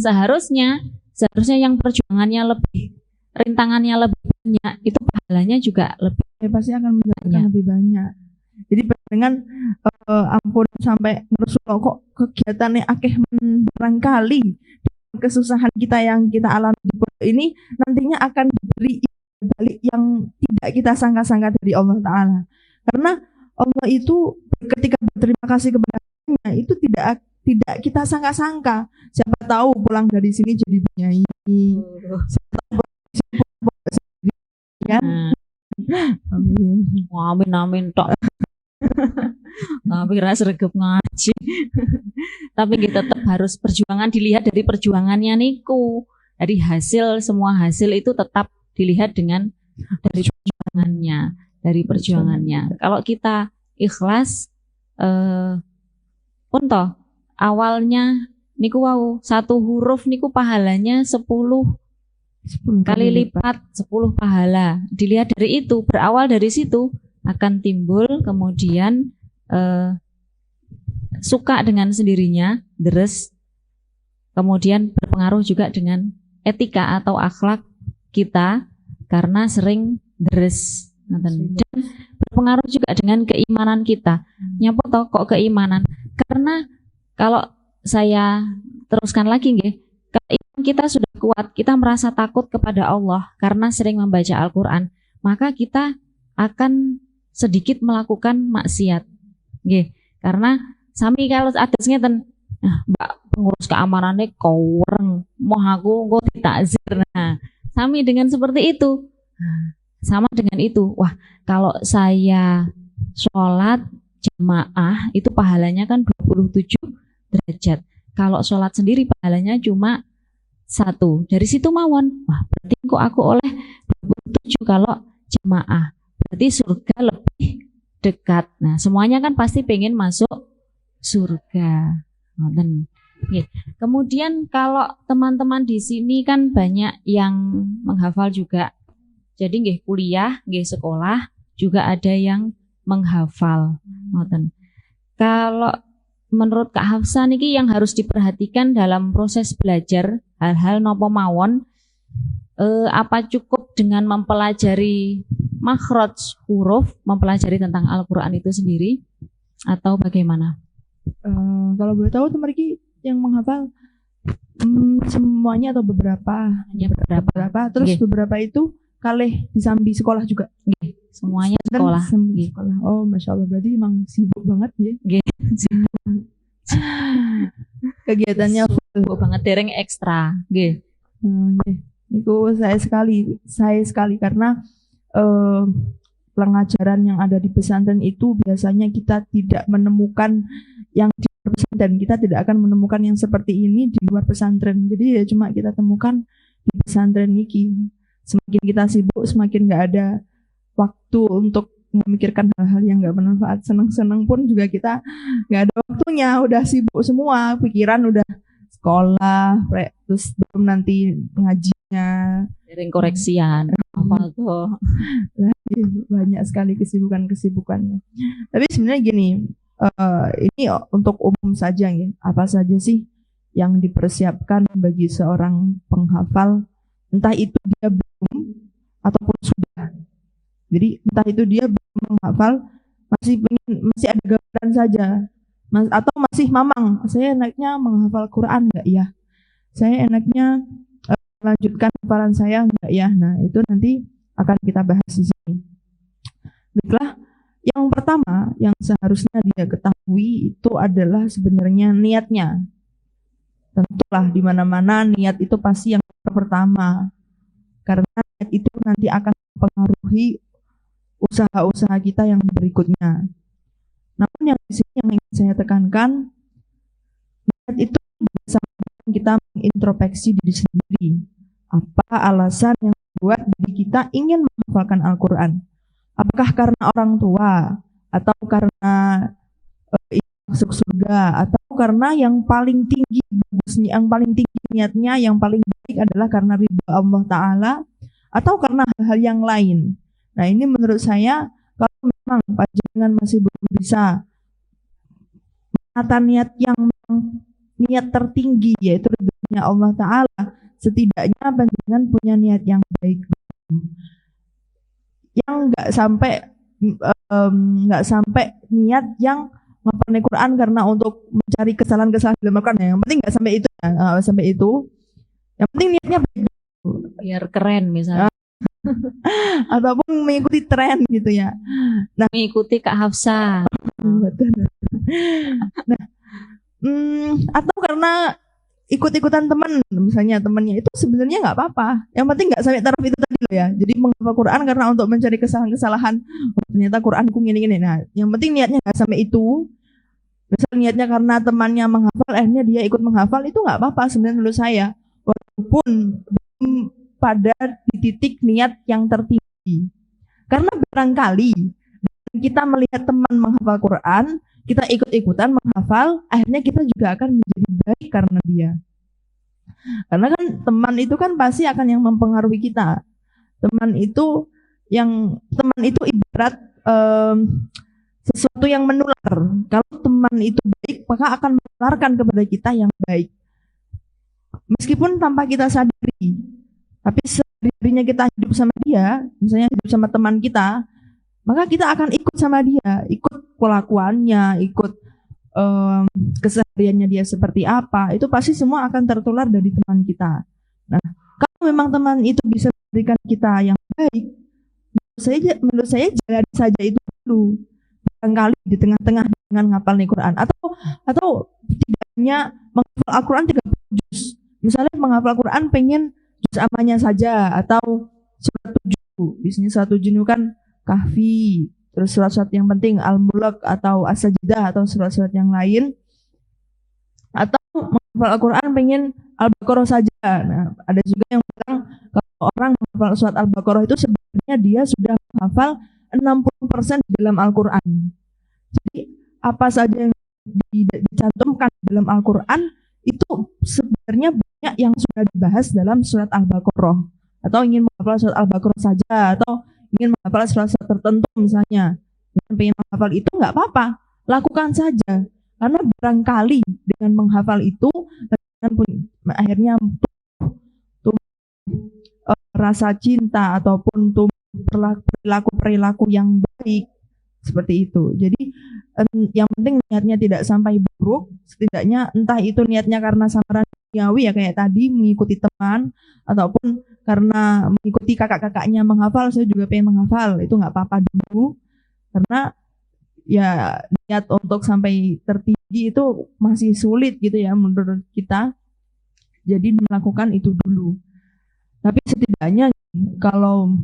seharusnya yang perjuangannya lebih, rintangannya lebih banyak, itu pahalanya juga lebih pasti akan mendapatkan lebih banyak. Jadi dengan ampun sampai ngerusul kok kegiatannya akeh barangkali kesusahan kita yang kita alami di pondok ini nantinya akan diberi balik yang tidak kita sangka-sangka dari Allah Ta'ala. Karena Allah itu ketika berterima kasih kepada-Nya itu tidak kita sangka-sangka. Siapa tahu pulang dari sini jadi penyanyi. Siapa tahu ya. Amin tok. Tapi rasa regep ngaji. Tapi kita tetap harus perjuangan, dilihat dari perjuangannya niku. Dari semua hasil itu tetap dilihat dari perjuangannya. Kalau kita ikhlas, pun toh awalnya niku satu huruf niku pahalanya 10 kali lipat 10 pahala. Dilihat dari itu, berawal dari situ akan timbul kemudian suka dengan sendirinya, deres, kemudian berpengaruh juga dengan etika atau akhlak kita karena sering deres. Dan berpengaruh juga dengan keimanan kita. Nyapa toh kok keimanan? Karena kalau saya teruskan lagi nggih, kalau kita sudah kuat, kita merasa takut kepada Allah karena sering membaca Al-Qur'an, maka kita akan sedikit melakukan maksiat. Nggih, karena sami kalau adas ngeten, Mbak pengurus keamanannya kowreng, mau aku engko ditakzir. Nah, sami dengan seperti itu. Sama dengan itu. Wah, kalau saya sholat jamaah itu pahalanya kan 27 derajat. Kalau sholat sendiri pahalanya cuma 1. Dari situ mawon. Wah, berarti kok aku oleh 27 kalau jamaah. Berarti surga lebih dekat. Nah, semuanya kan pasti pengen masuk surga. Kemudian kalau teman-teman di sini kan banyak yang menghafal juga. Jadi nggih kuliah, nggih sekolah juga ada yang menghafal. Kalau menurut Kak Hafsa niki yang harus diperhatikan dalam proses belajar hal-hal nopo mawon, apa cukup dengan mempelajari makhraj huruf, mempelajari tentang Al-Qur'an itu sendiri atau bagaimana? Kalau boleh tahu teman yang menghafal semuanya atau beberapa? Hanya beberapa. Terus beberapa itu kalih disambi sekolah juga? Semuanya sekolah. Sekolah. Oh, Masya Allah, berarti emang sibuk banget ya? Kegiatannya sibuk banget, dereng ekstra. Itu saya sekali karena pengajaran yang ada di pesantren itu biasanya kita tidak menemukan yang di luar pesantren. Kita tidak akan menemukan yang seperti ini di luar pesantren. Jadi ya cuma kita temukan di pesantren ini. Semakin kita sibuk, semakin nggak ada waktu untuk memikirkan hal-hal yang nggak bermanfaat. Senang-senang pun juga kita nggak ada waktunya. Udah sibuk semua, pikiran udah sekolah, terus belum nanti ngajinya, Sering koreksian, apa tuh? banyak sekali kesibukannya. Tapi sebenarnya gini, ini untuk umum saja ya. Apa saja sih yang dipersiapkan bagi seorang penghafal, entah itu dia belum ataupun sudah. Jadi entah itu dia belum menghafal, masih ada gambaran saja, atau masih mamang. Saya enaknya menghafal Quran enggak ya? Saya enaknya melanjutkan hafalan saya enggak ya? Nah, itu nanti akan kita bahas di sini. Baiklah, yang pertama yang seharusnya dia ketahui itu adalah sebenarnya niatnya. Tentulah di mana-mana niat itu pasti yang pertama. Karena niat itu nanti akan mempengaruhi usaha-usaha kita yang berikutnya. Namun yang di sini yang ingin saya tekankan, niat itu bersama kita mengintrospeksi diri sendiri. Apa alasan yang membuat diri kita ingin menghafalkan Al-Quran? Apakah karena orang tua, atau karena masuk surga, atau karena yang paling tinggi niatnya, yang paling baik adalah karena ridha Allah Ta'ala, atau karena hal-hal yang lain. Nah, ini menurut saya, kalau memang panjenengan masih belum bisa menata niat tertinggi, yaitu ridha Allah Ta'ala, setidaknya panjenengan punya niat yang baik, yang nggak sampai niat yang menghafal Quran karena untuk mencari kesalahan-kesalahan dalam Al-Quran. Yang penting nggak sampai itu, sampai itu. Yang penting niatnya baik, biar keren misalnya. Ataupun mengikuti tren gitu ya. Nah, mengikuti Kak Hafsah. Betul. Nah, atau karena ikut-ikutan teman, misalnya temannya itu sebenarnya nggak apa-apa. Yang penting nggak sampai taraf itu tadi loh ya. Jadi menghafal Quran karena untuk mencari kesalahan-kesalahan. Oh, ternyata Quranku gini-gini. Nah, yang penting niatnya nggak sampai itu. Misal niatnya karena temannya menghafal, akhirnya dia ikut menghafal, itu nggak apa-apa sebenarnya menurut saya. Walaupun pada di titik niat yang tertinggi. Karena barangkali kita melihat teman menghafal Quran, kita ikut-ikutan menghafal, akhirnya kita juga akan menjadi baik karena dia. Karena kan teman itu kan pasti akan yang mempengaruhi kita. Teman itu ibarat sesuatu yang menular. Kalau teman itu baik, maka akan menularkan kepada kita yang baik. Meskipun tanpa kita sadari, tapi sehari-harinya kita hidup sama dia, misalnya hidup sama teman kita, maka kita akan ikut sama dia, ikut kelakuannya, ikut kesehariannya dia seperti apa, itu pasti semua akan tertular dari teman kita. Nah, kalau memang teman itu bisa memberikan kita yang baik, menurut saya jalan saja itu dulu. Barangkali di tengah-tengah dengan ngapal Quran, atau tidaknya menghafal Al-Quran 30 juz. Misalnya menghafal Quran pengen juz amannya saja, atau surat 7. Biasanya surat 7 itu kan Kahfi, terus surat-surat yang penting Al-Mulk atau As-Sajdah atau surat-surat yang lain, atau menghafal Al-Quran pengen Al-Baqarah saja. Nah, ada juga yang bilang kalau orang menghafal surat Al-Baqarah itu sebenarnya dia sudah menghafal 60% di dalam Al-Quran. Jadi apa saja yang dicantumkan dalam Al-Quran itu sebenarnya banyak yang sudah dibahas dalam surat Al-Baqarah. Atau ingin menghafal surat Al-Baqarah saja, atau ingin menghafal surat-surat tertentu misalnya, pengen menghafal itu nggak apa-apa, lakukan saja. Karena barangkali dengan menghafal itu akhirnya rasa cinta ataupun perilaku yang baik seperti itu. Jadi yang penting niatnya tidak sampai buruk, setidaknya entah itu niatnya karena samaran duniawi ya kayak tadi mengikuti teman, ataupun karena mengikuti kakak-kakaknya menghafal, saya juga pengen menghafal, itu nggak apa-apa dulu, karena ya niat untuk sampai tertinggi itu masih sulit gitu ya menurut kita. Jadi melakukan itu dulu. Tapi setidaknya kalau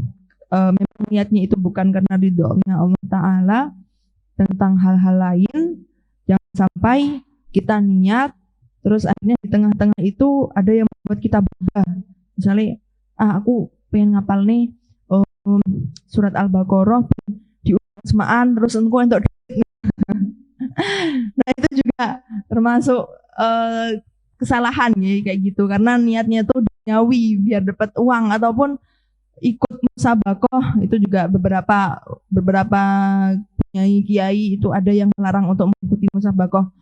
memang niatnya itu bukan karena ridhonya Allah Ta'ala tentang hal-hal lain, jangan sampai kita niat terus akhirnya di tengah-tengah itu ada yang membuat kita berubah. Misalnya, aku pengen ngapal nih surat Al-Baqarah diulang semaan terus engko entuk. Nah itu juga termasuk kesalahan ya kayak gitu, karena niatnya tuh duniawi biar dapat uang ataupun ikut musabaqah. Itu juga beberapa kiai itu ada yang melarang untuk mengikuti musabaqah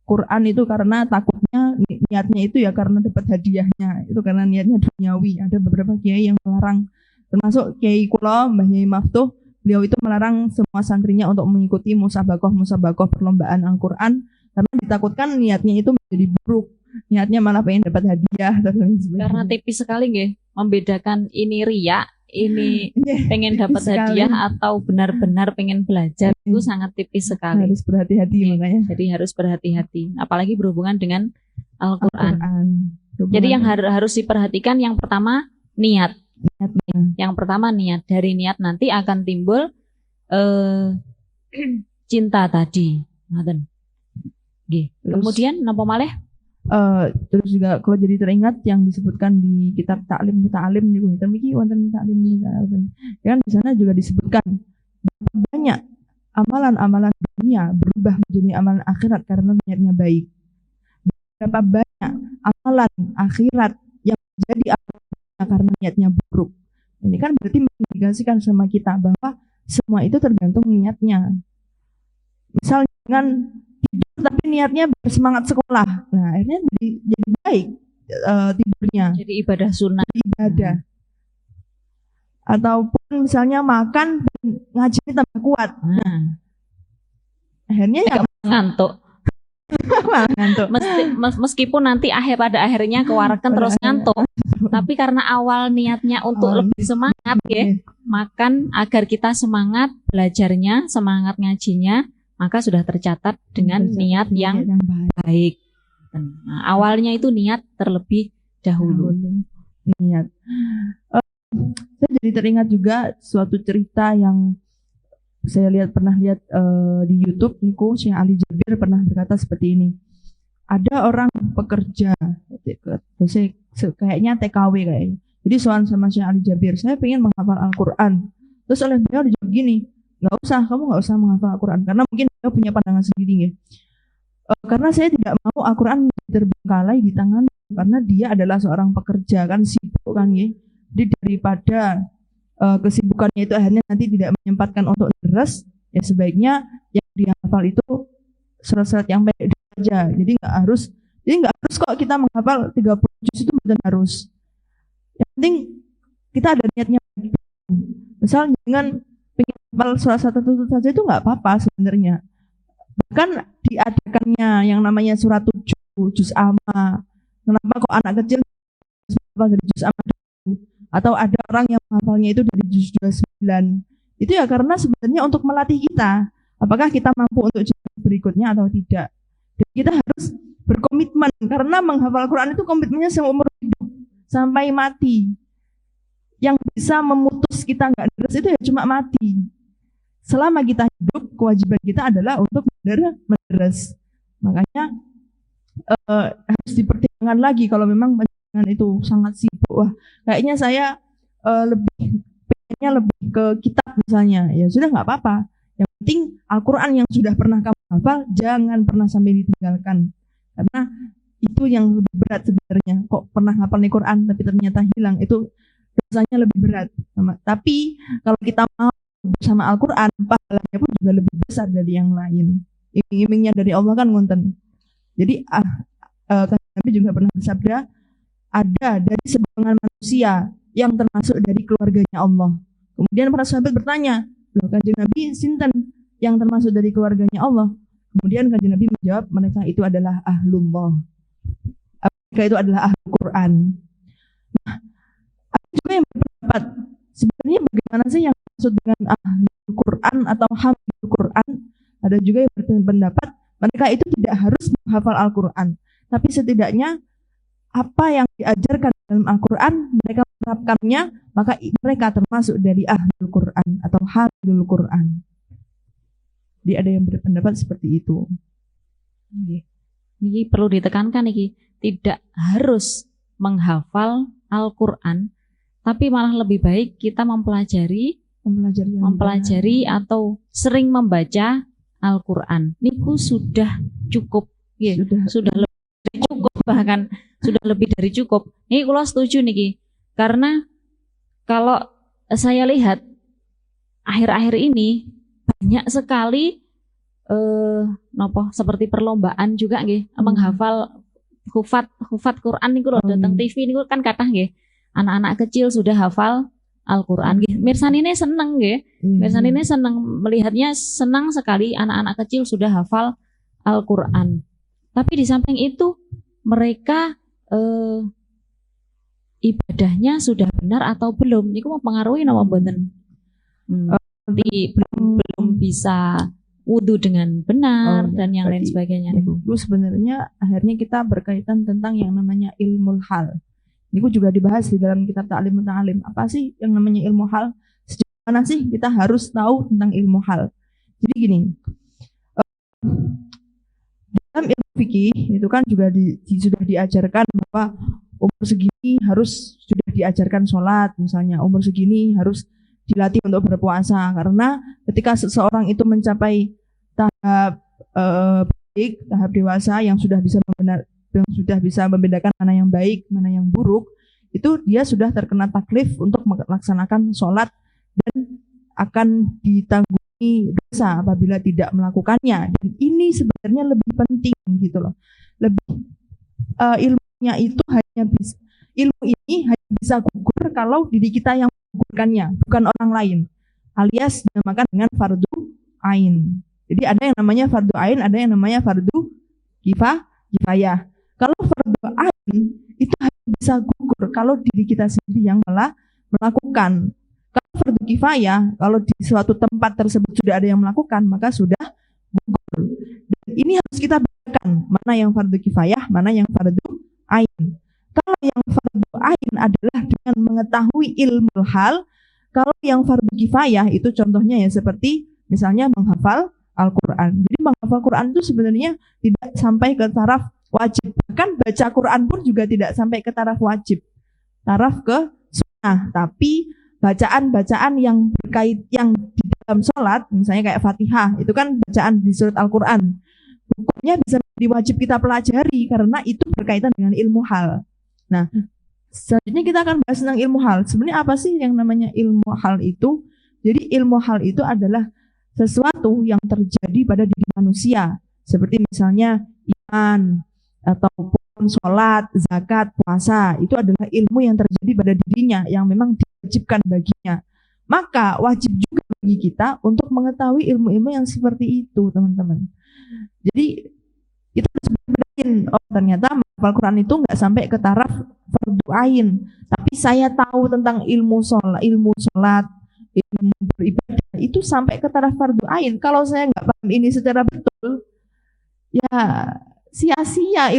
Quran itu karena takutnya niatnya itu ya karena dapat hadiahnya, itu karena niatnya duniawi. Ada beberapa kiai yang melarang, termasuk Kiai kula Mbah Yai Maftuh, beliau itu melarang semua santrinya untuk mengikuti musabaqah perlombaan Al-Quran karena ditakutkan niatnya itu menjadi buruk, niatnya malah pengen dapat hadiah dan lain sebagainya. Karena tipis sekali nggih membedakan ini riya, ini pengen dapat hadiah atau benar-benar pengen belajar, itu sangat tipis sekali. Harus berhati-hati makanya. Jadi harus berhati-hati, apalagi berhubungan dengan Al-Quran. Jadi yang harus diperhatikan yang pertama niat. Yang pertama niat. Dari niat nanti akan timbul cinta tadi. Kemudian napa malih? Terus juga kalau jadi teringat yang disebutkan di kitab Ta'lim Muta'alim niku miki wonten Ta'lim Muta'alim. Kan di sana juga disebutkan banyak amalan-amalan dunia berubah menjadi amalan akhirat karena niatnya baik. Berapa banyak amalan akhirat yang menjadi amalan karena niatnya buruk. Ini kan berarti mengindikasikan sama kita bahwa semua itu tergantung niatnya. Misal dengan tidur tapi niatnya bersemangat sekolah, nah akhirnya jadi baik tidurnya. Jadi ibadah sunnah. Ibadah. Ataupun misalnya makan ngajinya tambah kuat. Akhirnya ya ngantuk. Meskipun nanti pada akhirnya kewareken terus ngantuk, tapi karena awal niatnya untuk lebih semangat ya, makan agar kita semangat belajarnya, semangat ngajinya, maka sudah tercatat dengan niat yang baik. Nah, awalnya itu niat terlebih dahulu. Niat. Saya jadi teringat juga suatu cerita yang saya pernah lihat di YouTube niku, Syekh Ali Jabir pernah berkata seperti ini. Ada orang pekerja, kayaknya TKW kayaknya. Jadi soal sama Syekh Ali Jabir, saya pengen menghafal Al-Quran. Terus oleh beliau dijawab gini, kamu nggak usah menghafal Al-Quran, karena mungkin beliau punya pandangan sendiri ya. Karena saya tidak mau Al-Quran terbengkalai di tangan, karena dia adalah seorang pekerja kan sibuk kan ya. Jadi daripada kesibukannya itu akhirnya nanti tidak menyempatkan untuk deres, ya sebaiknya yang dihafal itu surat-surat yang baik saja. Jadi nggak harus kok kita menghafal 30 juz itu benar harus. Yang penting kita ada niatnya. Misal dengan pengen hafal surat satu saja itu nggak apa-apa sebenarnya. Bahkan diadakannya yang namanya surat 7 juz amma. Kenapa kok anak kecil hafal dari juz amma? Atau ada orang yang menghafalnya itu dari juz 29. Itu ya karena sebenarnya untuk melatih kita, apakah kita mampu untuk juz berikutnya atau tidak. Dan kita harus berkomitmen, karena menghafal Quran itu komitmennya seumur hidup sampai mati. Yang bisa memutus kita nggak deres itu ya cuma mati. Selama kita hidup, kewajiban kita adalah untuk menderes. Makanya harus dipertimbangkan lagi kalau memang itu sangat sibuk. Wah, kayaknya saya pengennya lebih ke kitab misalnya. Ya sudah nggak apa-apa. Yang penting Al-Quran yang sudah pernah kamu hafal jangan pernah sampai ditinggalkan. Karena itu yang lebih berat sebenarnya. Kok pernah hafal Al-Quran tapi ternyata hilang, itu dosanya lebih berat. Tapi kalau kita mau bersama Al-Quran, pahalanya pun juga lebih besar dari yang lain. Iming-imingnya dari Allah kan ngonten. Jadi Nabi juga pernah bersabda, ada dari segolongan manusia yang termasuk dari keluarganya Allah. Kemudian para sahabat bertanya, loh Kanjeng Nabi sinten yang termasuk dari keluarganya Allah? Kemudian Kanjeng Nabi menjawab, mereka itu adalah ahlullah. Mereka itu adalah ahlul Quran. Nah, ada juga yang berpendapat, sebenarnya bagaimana sih yang maksud dengan ahlul Quran atau hamilul Quran? Ada juga yang berpendapat, mereka itu tidak harus menghafal Al-Quran, tapi setidaknya apa yang diajarkan dalam Al-Quran mereka menerapkannya, maka mereka termasuk dari ahlul Quran atau hafidul Quran. Jadi ada yang berpendapat seperti itu. Ini perlu ditekankan nih, tidak harus menghafal Al-Quran, tapi malah lebih baik kita mempelajari atau sering membaca Al-Quran. Niku sudah cukup, sudah lebih dari cukup, bahkan sudah lebih dari cukup. Ini kalau setuju nih, karena kalau saya lihat akhir-akhir ini banyak sekali seperti perlombaan juga nggih, menghafal hufat Quran niku lho, teng TV niku kan kathah nggih. Anak-anak kecil sudah hafal Al-Qur'an nggih. Mirsanine seneng nggih. Mirsanine seneng melihatnya, senang sekali anak-anak kecil sudah hafal Al-Qur'an. Tapi di samping itu mereka ibadahnya sudah benar atau belum? Niku mempengaruhi napa mboten? Belum bisa wudu dengan benar dan yang lain sebagainya. Itu sebenarnya akhirnya kita berkaitan tentang yang namanya ilmu hal. Ini juga dibahas di dalam kitab Ta'lim Ta'lim. Apa sih yang namanya ilmu hal? Sejauh mana sih kita harus tahu tentang ilmu hal? Jadi gini, dalam ilmu fikih itu kan juga sudah diajarkan bahwa umur segini harus sudah diajarkan sholat, misalnya umur segini harus dilatih untuk berpuasa, karena ketika seseorang itu mencapai tahap baik, tahap dewasa yang sudah bisa membedakan mana yang baik, mana yang buruk, itu dia sudah terkena taklif untuk melaksanakan sholat dan akan ditanggungi dosa apabila tidak melakukannya. Dan ini sebenarnya lebih penting gitu loh. Ilmunya itu ilmu ini hanya bisa gugur kalau diri kita yang menggugurkannya, bukan orang lain, alias dinamakan dengan fardu ain. Jadi ada yang namanya fardu ain, ada yang namanya fardu kifayah. Kalau fardu ain itu hanya bisa gugur kalau diri kita sendiri yang malah melakukan. Kalau fardu kifayah, kalau di suatu tempat tersebut sudah ada yang melakukan, maka sudah gugur. Dan ini harus kita bedakan mana yang fardu kifayah, mana yang fardu ain. Kalau yang fardu ain adalah dengan mengetahui ilmu hal, kalau yang fardu kifayah itu contohnya ya seperti misalnya menghafal Al-Quran. Jadi menghafal Quran itu sebenarnya tidak sampai ke taraf wajib. Bahkan baca Quran pun juga tidak sampai ke taraf wajib. Taraf ke sunnah. Tapi bacaan-bacaan yang berkait yang di dalam sholat, misalnya kayak Fatihah, itu kan bacaan di surat Al-Quran. Hukumnya bisa menjadi wajib kita pelajari karena itu berkaitan dengan ilmu hal. Nah, selanjutnya kita akan bahas tentang ilmu hal. Sebenarnya apa sih yang namanya ilmu hal itu? Jadi ilmu hal itu adalah sesuatu yang terjadi pada diri manusia. Seperti misalnya iman, ataupun sholat, zakat, puasa. Itu adalah ilmu yang terjadi pada dirinya, yang memang diwajibkan baginya. Maka wajib juga bagi kita untuk mengetahui ilmu-ilmu yang seperti itu, teman-teman. Jadi kita harus bedain, oh ternyata menghafal Quran itu nggak sampai ke taraf fardu ain, tapi saya tahu tentang ilmu sholat, ilmu beribadah itu sampai ke taraf fardu ain. Kalau saya nggak paham ini secara betul, ya sia-sia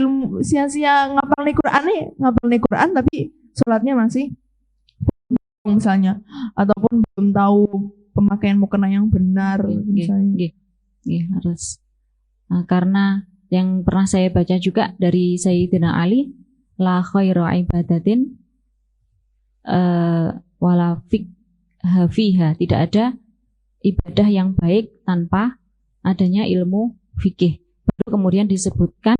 ngapal Quran tapi sholatnya masih misalnya, ataupun belum tahu pemakaian mukena yang benar misalnya. Harus. Nah, karena yang pernah saya baca juga dari Sayyidina Ali, la khairu ibadatin wala fiqha, tidak ada ibadah yang baik tanpa adanya ilmu fikih. Baru kemudian disebutkan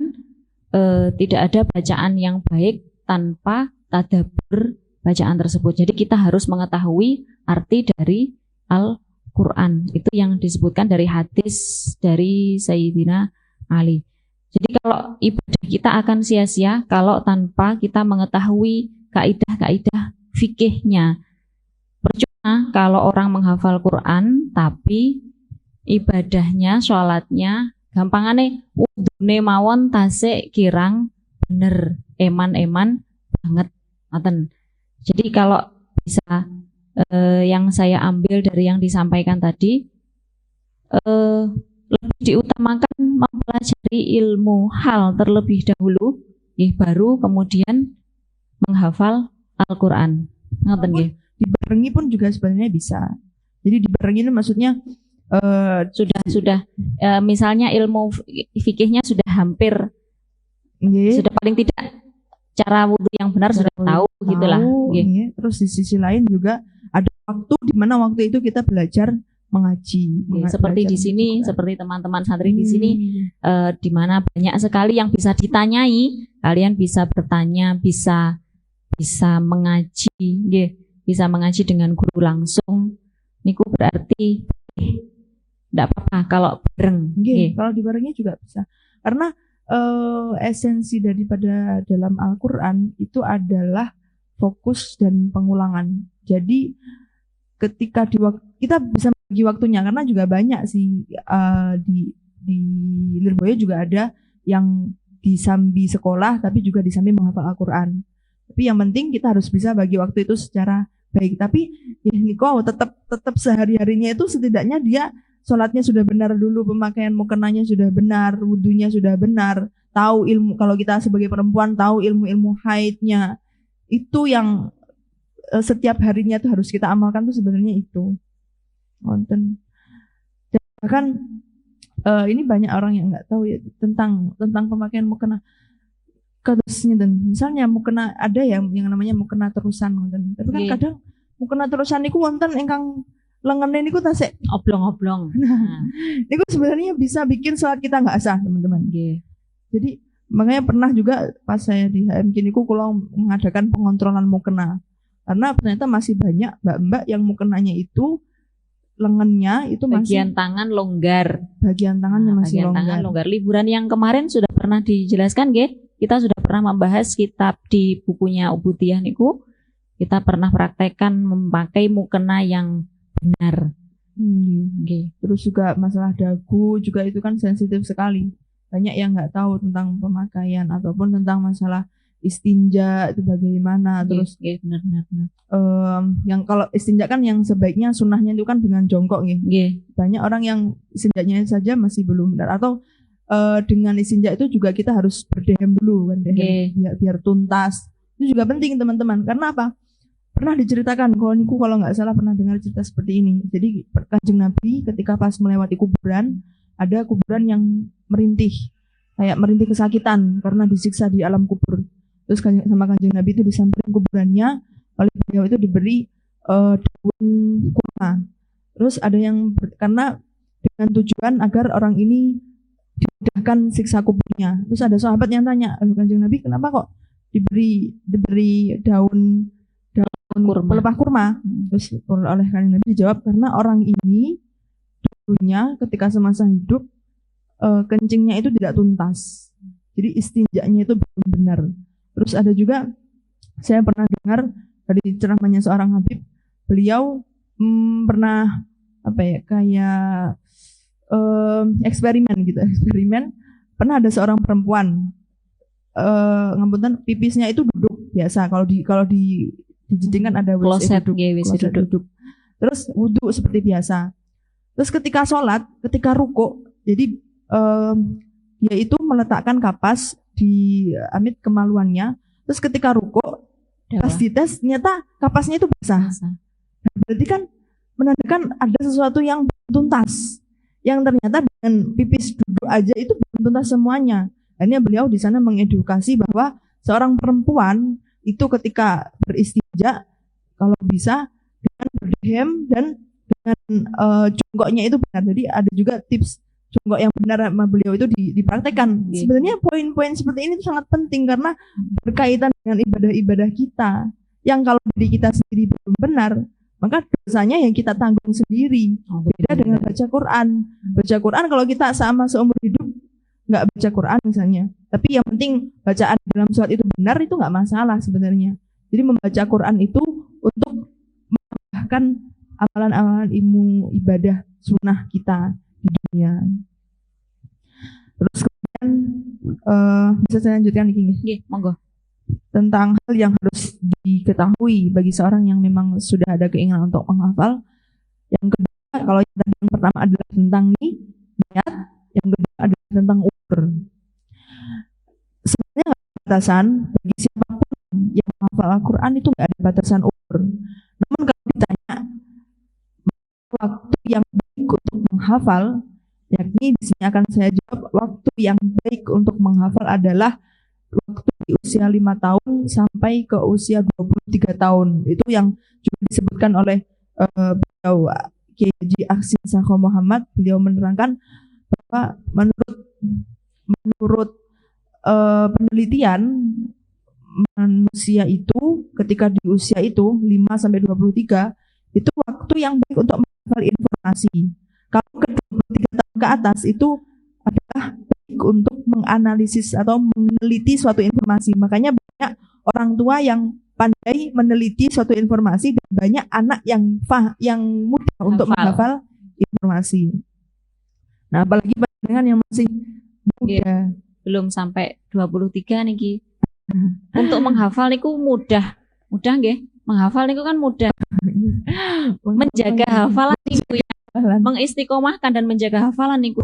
tidak ada bacaan yang baik tanpa tadabbur bacaan tersebut. Jadi kita harus mengetahui arti dari Al-Quran. Itu yang disebutkan dari hadis dari Sayyidina Ali. Jadi kalau ibadah kita akan sia-sia kalau tanpa kita mengetahui kaidah-kaidah fikihnya. Percuma kalau orang menghafal Quran tapi ibadahnya, sholatnya gampangane wudune mawon tasik kirang bener, eman-eman banget ngoten. Jadi kalau bisa yang saya ambil dari yang disampaikan tadi, lebih diutamakan mempelajari ilmu hal terlebih dahulu, baru kemudian menghafal Al-Quran. Ngoten nggih. Dibarengi pun juga sebenarnya bisa. Jadi dibarengi itu maksudnya sudah misalnya ilmu fikihnya sudah hampir sudah paling tidak cara wudhu yang benar sudah tahu gitulah. Terus di sisi lain juga ada waktu di mana waktu itu kita belajar mengaji. Seperti di sini, juga. Seperti teman-teman santri di sini, di mana banyak sekali yang bisa ditanyai, kalian bisa bertanya, bisa mengaji, bisa mengaji dengan guru langsung. Niku berarti tidak apa-apa kalau bareng. Kalau dibarengi juga bisa. Karena esensi daripada dalam Al-Quran itu adalah fokus dan pengulangan. Jadi ketika kita bisa bagi waktunya, karena juga banyak sih di Lirboyo juga ada yang disambi sekolah tapi juga disambi menghafal Al-Quran. Tapi yang penting kita harus bisa bagi waktu itu secara baik. Tapi ya Niko tetap sehari-harinya itu setidaknya dia sholatnya sudah benar dulu, pemakaian mukenanya sudah benar, wudhunya sudah benar, tahu ilmu, kalau kita sebagai perempuan tahu ilmu-ilmu haidnya. Itu yang setiap harinya tuh harus kita amalkan tuh sebenarnya itu. Wonten. Bahkan ini banyak orang yang nggak tahu ya tentang pemakaian mukena. Kasusnya dan misalnya mukena ada yang namanya mukena terusan wonten. Tapi kan kadang mukena terusan niku wonten ingkang lengannya niku tasik oblong-oblong. Niku sebenarnya bisa bikin sholat kita nggak sah, teman-teman. Jadi makanya pernah juga pas saya di HMK niku kalau mengadakan pengontrolan mukena. Karena ternyata masih banyak mbak-mbak yang mukenanya itu lengannya itu bagian tangan longgar. Bagian tangannya masih bagian longgar. Tangan longgar. Liburan yang kemarin sudah pernah dijelaskan, kita sudah pernah membahas kitab di bukunya Ubudiyah niku. Kita pernah praktekkan memakai mukena yang benar. Terus juga masalah dagu juga itu kan sensitif sekali. Banyak yang nggak tahu tentang pemakaian ataupun tentang masalah istinja itu bagaimana. Terus benar. Yang kalau istinja kan yang sebaiknya sunnahnya itu kan dengan jongkok Banyak orang yang istinjanya saja masih belum benar, atau dengan istinja itu juga kita harus berdehem dulu kan, biar tuntas. Itu juga penting teman-teman. Karena apa? Pernah diceritakan kalau nggak salah pernah dengar cerita seperti ini. Jadi Kanjeng Nabi ketika pas melewati kuburan, ada kuburan yang merintih, kayak merintih kesakitan karena disiksa di alam kubur. Terus sama Kanjeng Nabi itu disamperin kuburannya, oleh beliau itu diberi daun kurma. Terus ada yang karena dengan tujuan agar orang ini dimudahkan siksa kuburnya. Terus ada sahabat yang tanya, Kanjeng Nabi kenapa kok diberi daun pelepah kurma? Terus oleh Kanjeng Nabi dijawab, karena orang ini dulunya ketika semasa hidup kencingnya itu tidak tuntas. Jadi istinjanya itu belum benar. Terus ada juga saya pernah dengar dari ceramahnya seorang habib, beliau pernah kayak eksperimen. Pernah ada seorang perempuan ngapunten pipisnya itu duduk biasa. Kalau di dijadikan ada kloset duduk. Terus wudhu seperti biasa. Terus ketika sholat, ketika rukuk, jadi yaitu meletakkan kapas di amit kemaluannya. Terus ketika rukuk, pas dites ternyata kapasnya itu basah. Nah, berarti kan menandakan ada sesuatu yang belum tuntas. Yang ternyata dengan pipis duduk aja itu belum tuntas semuanya. Akhirnya beliau di sana mengedukasi bahwa seorang perempuan itu ketika beristinja kalau bisa dengan berdehem dan dengan jongkoknya itu benar. Jadi ada juga tips jongkok yang benar sama beliau itu dipraktekkan. Sebenarnya poin-poin seperti ini itu sangat penting karena berkaitan dengan ibadah-ibadah kita yang kalau diri kita sendiri belum benar, maka dosanya yang kita tanggung sendiri. Beda dengan baca Quran. Baca Quran kalau kita sama seumur hidup nggak baca Quran misalnya, tapi yang penting bacaan dalam sholat itu benar, itu nggak masalah sebenarnya. Jadi membaca Quran itu untuk menambahkan amalan-amalan ilmu ibadah sunnah kita di dunia. Terus kemudian bisa saya lanjutkan ini? Monggo. Tentang hal yang harus diketahui bagi seorang yang memang sudah ada keinginan untuk menghafal. Yang kedua, kalau yang pertama adalah tentang niat, yang kedua adalah tentang umur. Sebenarnya nggak ada batasan bagi siapapun yang menghafal Al-Quran, itu nggak ada batasan umur. menghafal, yakni di sini akan saya jawab waktu yang baik untuk menghafal adalah waktu di usia 5 tahun sampai ke usia 23 tahun. Itu yang juga disebutkan oleh beliau Kiai Haji Aksin Sakho Muhammad. Beliau menerangkan bahwa menurut penelitian manusia itu ketika di usia itu 5 sampai 23 itu waktu yang baik untuk menghafal informasi. Kalau ke 23 tahun ke atas itu adalah baik untuk menganalisis atau meneliti suatu informasi. Makanya banyak orang tua yang pandai meneliti suatu informasi dan banyak anak yang mudah untuk menghafal informasi. Nah, apalagi dengan yang masih muda, belum sampai 23 niki. Untuk menghafal niku mudah nggih. Menghafal niku kan mudah. Menjaga hafalan niku ya. Mengistiqomahkan dan menjaga hafalan niku